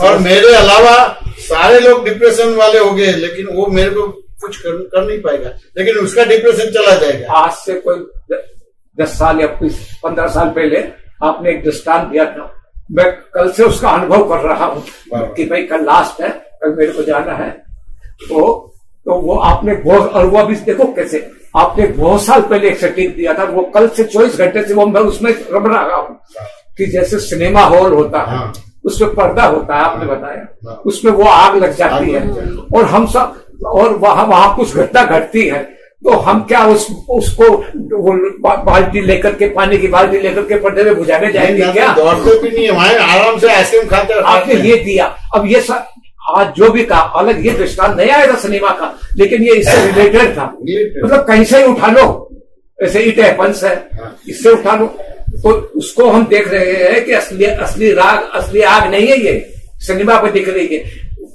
और मेरे अलावा सारे लोग डिप्रेशन वाले हो गए लेकिन वो मेरे को कुछ कर नहीं पाएगा, लेकिन उसका डिप्रेशन चला जाएगा। आज से कोई 10 साल या 15 साल पहले आपने एक दृष्टांत दिया था, मैं कल से उसका अनुभव कर रहा हूँ कि भाई कल लास्ट है, कल मेरे को जाना है। तो वो आपने बहुत, और वो अभी देखो कैसे आपने बहुत साल पहले एक सेटिंग दिया था, वो कल से 24 घंटे से वो मैं उसमें रम रहा हूँ कि जैसे सिनेमा हॉल होता है, उसमें पर्दा होता है, आपने बताया, उसमें वो आग लग जाती है और हम सब, और वहां कुछ घटना घटती है, तो हम क्या उसको बाल्टी लेकर के, पानी की बाल्टी लेकर के पर्दे में बुझाने जाएंगे क्या? दौड़ते भी नहीं है, आराम से आइसक्रीम खाते। आपने ये दिया। अब ये सब आज जो भी कहा, अलग ये दृष्टांत नहीं आया था सिनेमा का, लेकिन ये इससे रिलेटेड था। मतलब कहीं से ही उठा लो, ऐसे इट हैपन्स है, इससे उठा लो। तो उसको हम देख रहे हैं कि असली आग नहीं है, ये सिनेमा पर दिख रही है।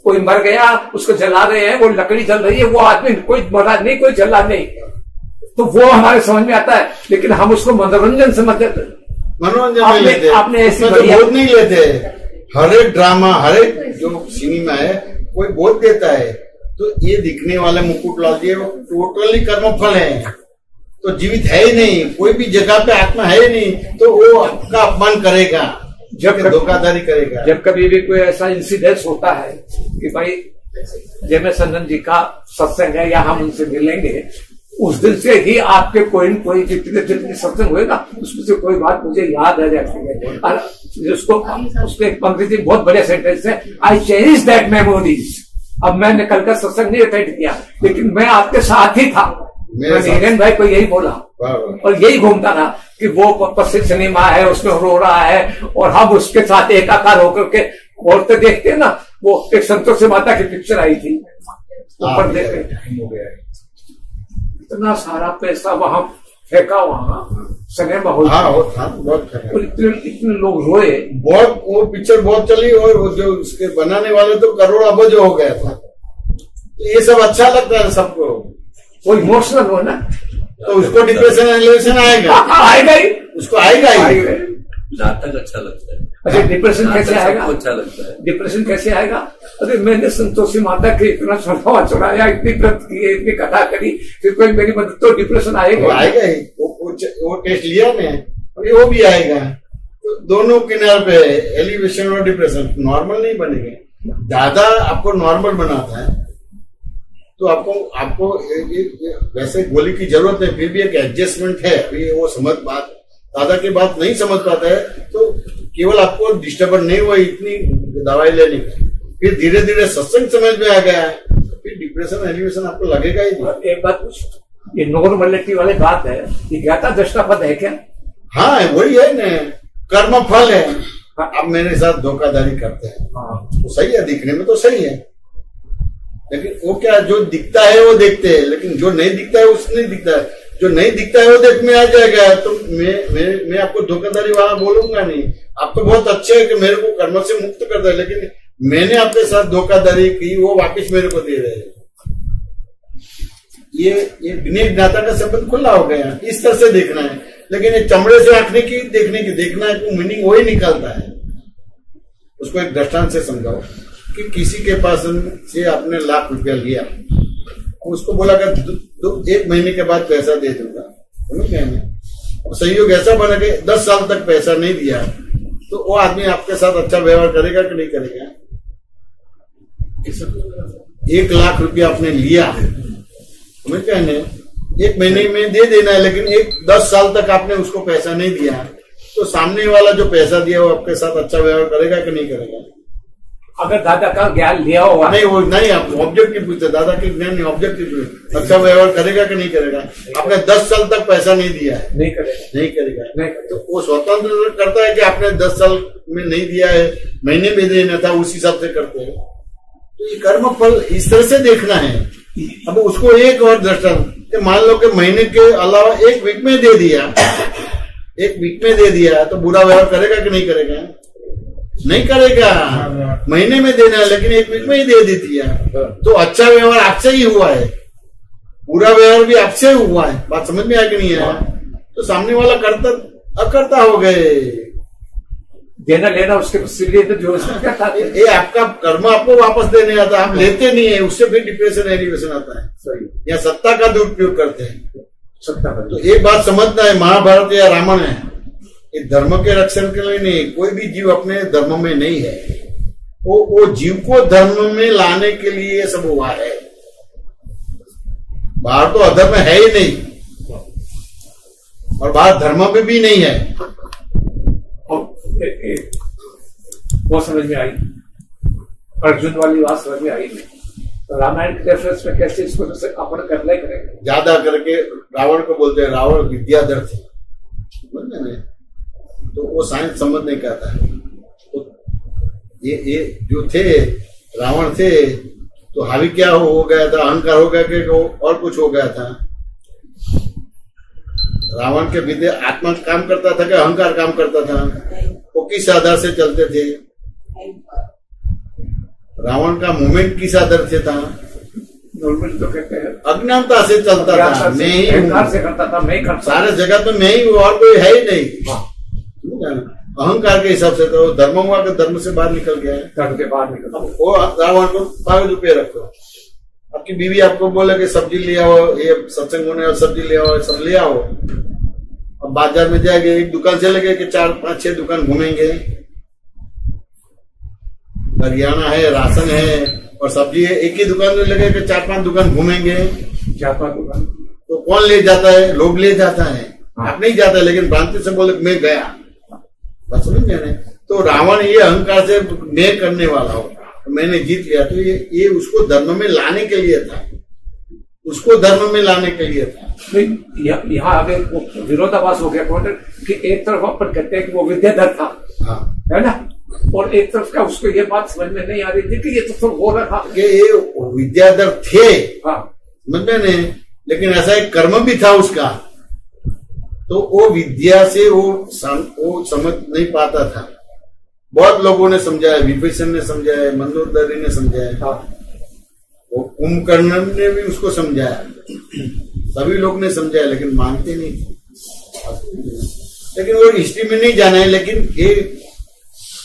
कोई मर गया, उसको जला रहे हैं, वो लकड़ी जल रही है, वो आदमी कोई मरा नहीं, कोई जला नहीं, तो वो हमारे समझ में आता है, लेकिन हम उसको मनोरंजन समझते, मनोरंजन नहीं लेते, आपने ऐसी बोध नहीं लेते। हर एक ड्रामा, हर एक जो सिनेमा है कोई बोध देता है, तो ये दिखने वाले मुकुटलाल जी वो टोटली कर्मफल है, तो जीवित है ही नहीं, कोई भी जगह पे आत्मा है ही नहीं, तो वो आपका अपमान करेगा, जब धोखाधड़ी करेगा। जब कभी भी कोई ऐसा इंसिडेंस होता है कि भाई जयमेसनंद जी का सत्संग है या हम उनसे मिलेंगे, उस दिन से ही आपके कोई न कोई जितने सत्संग हुए ना, उसमें से कोई बात मुझे याद आ जाती है। उसको एक पंक्ति बहुत बढ़िया सेंटेंस है, आई चेरिश दैट मेमोरीज। अब मैंने कल का सत्संग नहीं अटेंड किया, लेकिन मैं आपके साथ ही था, मैंने हिरेन भाई को यही बोला और यही घूमता था कि वो प्रसिद्ध सिनेमा है, उसमें रो रहा है और हम उसके साथ एकाकार होकर के औरतें देखते हैं ना। वो एक संतोषी माता की पिक्चर आई थी, ऊपर देखे, इतना सारा पैसा वहां फेंका वहाँ सिनेमा हॉल। हाँ बहुत और इतने लोग रोए, बहुत वो पिक्चर बहुत चली और वो जो उसके बनाने वाले तो करोड़ अबज हो गया था। ये सब अच्छा लगता है सबको, वो इमोशनल हो ना, तो उसको डिप्रेशन एलिवेशन आएगा आएगा ही, उसको आएगा ही। नाटक अच्छा लगता है। अच्छा डिप्रेशन कैसे आएगा? अच्छा लगता है। डिप्रेशन कैसे आएगा? अरे मैंने संतोषी माता के इतना चढ़ाया, इतनी व्रत किए, इतनी कथा करी, फिर कोई मेरी मदद, तो डिप्रेशन आएगा। आएगा ही, वो टेस्ट लिया ने, अभी वो भी आएगा। तो दोनों किनार पे एलिवेशन और डिप्रेशन नॉर्मल नहीं बनेंगे। ज्यादा आपको नॉर्मल बनाता है तो आपको वैसे गोली की जरूरत है, फिर भी एक एडजस्टमेंट है। अभी वो दादा की बात नहीं समझ पाता है तो केवल आपको डिस्टर्बेंस नहीं हुआ इतनी दवाई लेने की, फिर धीरे धीरे सत्संग समझ में आ गया है, फिर डिप्रेशन एलिवेशन आपको लगेगा ही नहीं। एक बात पूछ, ये नॉर्मलिटी वाली बात है, ये ज्ञाता दृष्टा पद है क्या? हाँ वही है ना, कर्म फल है। अब मेरे साथ धोखाधड़ी करते हैं तो सही है, दिखने में तो सही है, लेकिन वो क्या जो दिखता है वो देखते हैं, लेकिन जो नहीं दिखता है उससे नहीं दिखता है। जो नहीं दिखता है वो देख में आ जाएगा। तो मैं आपको धोखाधड़ी वाला बोलूंगा नहीं। आप तो बहुत अच्छे है कि मेरे को कर्म से मुक्त कर दे, लेकिन मैंने आपके साथ धोखाधड़ी की, वो वापिस मेरे को दे रहे हैं। ये विनय ज्ञाता का संबंध खुला हो गया, इस तरह से देखना है। लेकिन ये चमड़े से आंखने की देखना है तो मीनिंग वही निकालता है। उसको एक दृष्टांत से समझाओ कि किसी के पास से आपने ₹1,00,000 लिया, उसको बोला कि 1 महीने के बाद पैसा दे दूंगा, समझ गए ना? और संयोग ऐसा बना कि 10 साल तक पैसा नहीं दिया तो वो आदमी आपके साथ अच्छा व्यवहार करेगा कि नहीं करेगा? ₹1,00,000 आपने लिया, समझ गए ना? 1 महीने में दे देना है, लेकिन 10 साल तक आपने उसको पैसा नहीं दिया तो सामने वाला जो पैसा दिया वो आपके साथ अच्छा व्यवहार करेगा कि नहीं करेगा? अगर दादा का ज्ञान लिया हुआ नहीं, वो नहीं, आप ऑब्जेक्टिव पूछते, दादा के ज्ञान नहीं, ऑब्जेक्टिव अच्छा व्यवहार करेगा कि नहीं करेगा? आपने 10 साल तक पैसा नहीं दिया है, नहीं करेगा। तो वो स्वतंत्र करता है कि आपने 10 साल में नहीं दिया है, महीने में देना था, उस हिसाब से करते हैं। तो ये कर्म फल इस तरह से देखना है। अब उसको एक और दृष्टांत, मान लो कि महीने के अलावा 1 वीक में दे दिया, 1 वीक में दे दिया तो बुरा व्यवहार करेगा कि नहीं करेगा? नहीं करेगा। महीने में देना है लेकिन 1 वीक में ही दे देती है तो अच्छा व्यवहार आपसे ही हुआ है, बुरा व्यवहार भी आपसे हुआ है। बात समझ में आ कि नहीं है? तो सामने वाला करता अकर्ता हो गए। देना लेना उसके जो ये आपका कर्म आपको वापस देने आता है, आप लेते नहीं है, उससे फिर डिप्रेशन एलिवेशन आता है। सही, या सत्ता का दुरुपयोग करते हैं। सत्ता का तो एक बात समझना है, महाभारत या रामायण है, ये धर्म के रक्षण के लिए नहीं, कोई भी जीव अपने धर्म में नहीं है, वो जीव को धर्म में लाने के लिए सब हुआ है। बाहर तो अधर्म है ही नहीं और बाहर धर्म में भी नहीं है। वो समझ में आई, अर्जुन वाली बात समझ में आई नहीं। तो रामायण के रेफरेंस में कैसे इसको अपन करना ही करेंगे। ज्यादा करके रावण को बोलते हैं, रावण विद्याधर थे, तो वो साइंस समझ नहीं करता है। तो ये जो थे रावण थे तो हावी क्या हो गया था, अहंकार हो गया कि और कुछ हो गया था। रावण के विद्या आत्मा काम करता था कि अहंकार काम करता था? वो किस आधार से चलते थे? रावण का मूवमेंट किस आधार से था? तो कहते हैं अज्ञानता से चलता था, मैं ही से करता था, मैं करता, सारे जगह तो मैं ही हूँ और कोई है ही नहीं। अहंकार के हिसाब से तो धर्म हुआ कि धर्म से बाहर निकल गया है, धर्म के बाहर निकल। वो रावण को ₹5 रखो, आपकी बीवी आपको बोले कि सब्जी ले आओ, ये सत्संग होने और सब्जी ले आओ, सब ले आओ। अब बाजार में जाएंगे, एक दुकान से लगे कि 4, 5, 6 दुकान घूमेंगे, हरियाणा है, राशन है और सब्जी है, एक ही दुकान में लगे कि 4, 5 दुकान घूमेंगे। 4-5 दुकान तो कौन ले जाता है? लोग ले जाता है, आप नहीं जाता, लेकिन भ्रांति से बोले मैं गया। बस समझ गए? तो रावण ये अहंकार से मैं करने वाला हो, मैंने जीत लिया, तो ये उसको धर्म में लाने के लिए था, उसको धर्म में लाने के लिए था। यहाँ आगे विरोधाभास हो गया कि एक तरफ अपन कहते हैं कि वो विद्याधर था, है ना, और एक तरफ का उसको ये बात समझ में नहीं आ रही थी कि ये तो सब हो रहा था कि ये विद्याधर थे, समझ में नहीं, लेकिन ऐसा एक कर्म भी था उसका, तो वो विद्या से वो समझ नहीं पाता था। बहुत लोगों ने समझाया, विभीषण ने समझाया, मंदोदरी ने समझाया, वो कुंभकर्ण ने भी उसको समझाया, सभी लोग ने समझाया, लेकिन मानते नहीं थे। लेकिन वो हिस्ट्री में नहीं जाना है, लेकिन ये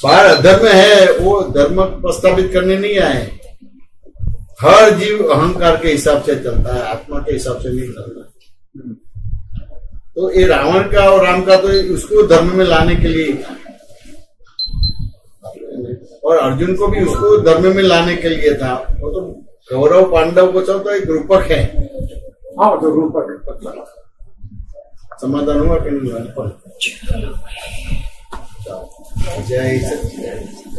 बाहर अधर्म है, वो धर्म प्रस्तावित करने नहीं आए। हर जीव अहंकार के हिसाब से चलता है, आत्मा के हिसाब से नहीं चलता। तो ये रावण का और राम का तो उसको धर्म में लाने के लिए था, और अर्जुन को भी उसको धर्म में लाने के लिए था। वो तो कौरव पांडव को चलता एक रूपक है। हाँ, तो रूपक समाधान हुआ कि नहीं हुआ? जय सच्चिदानंद।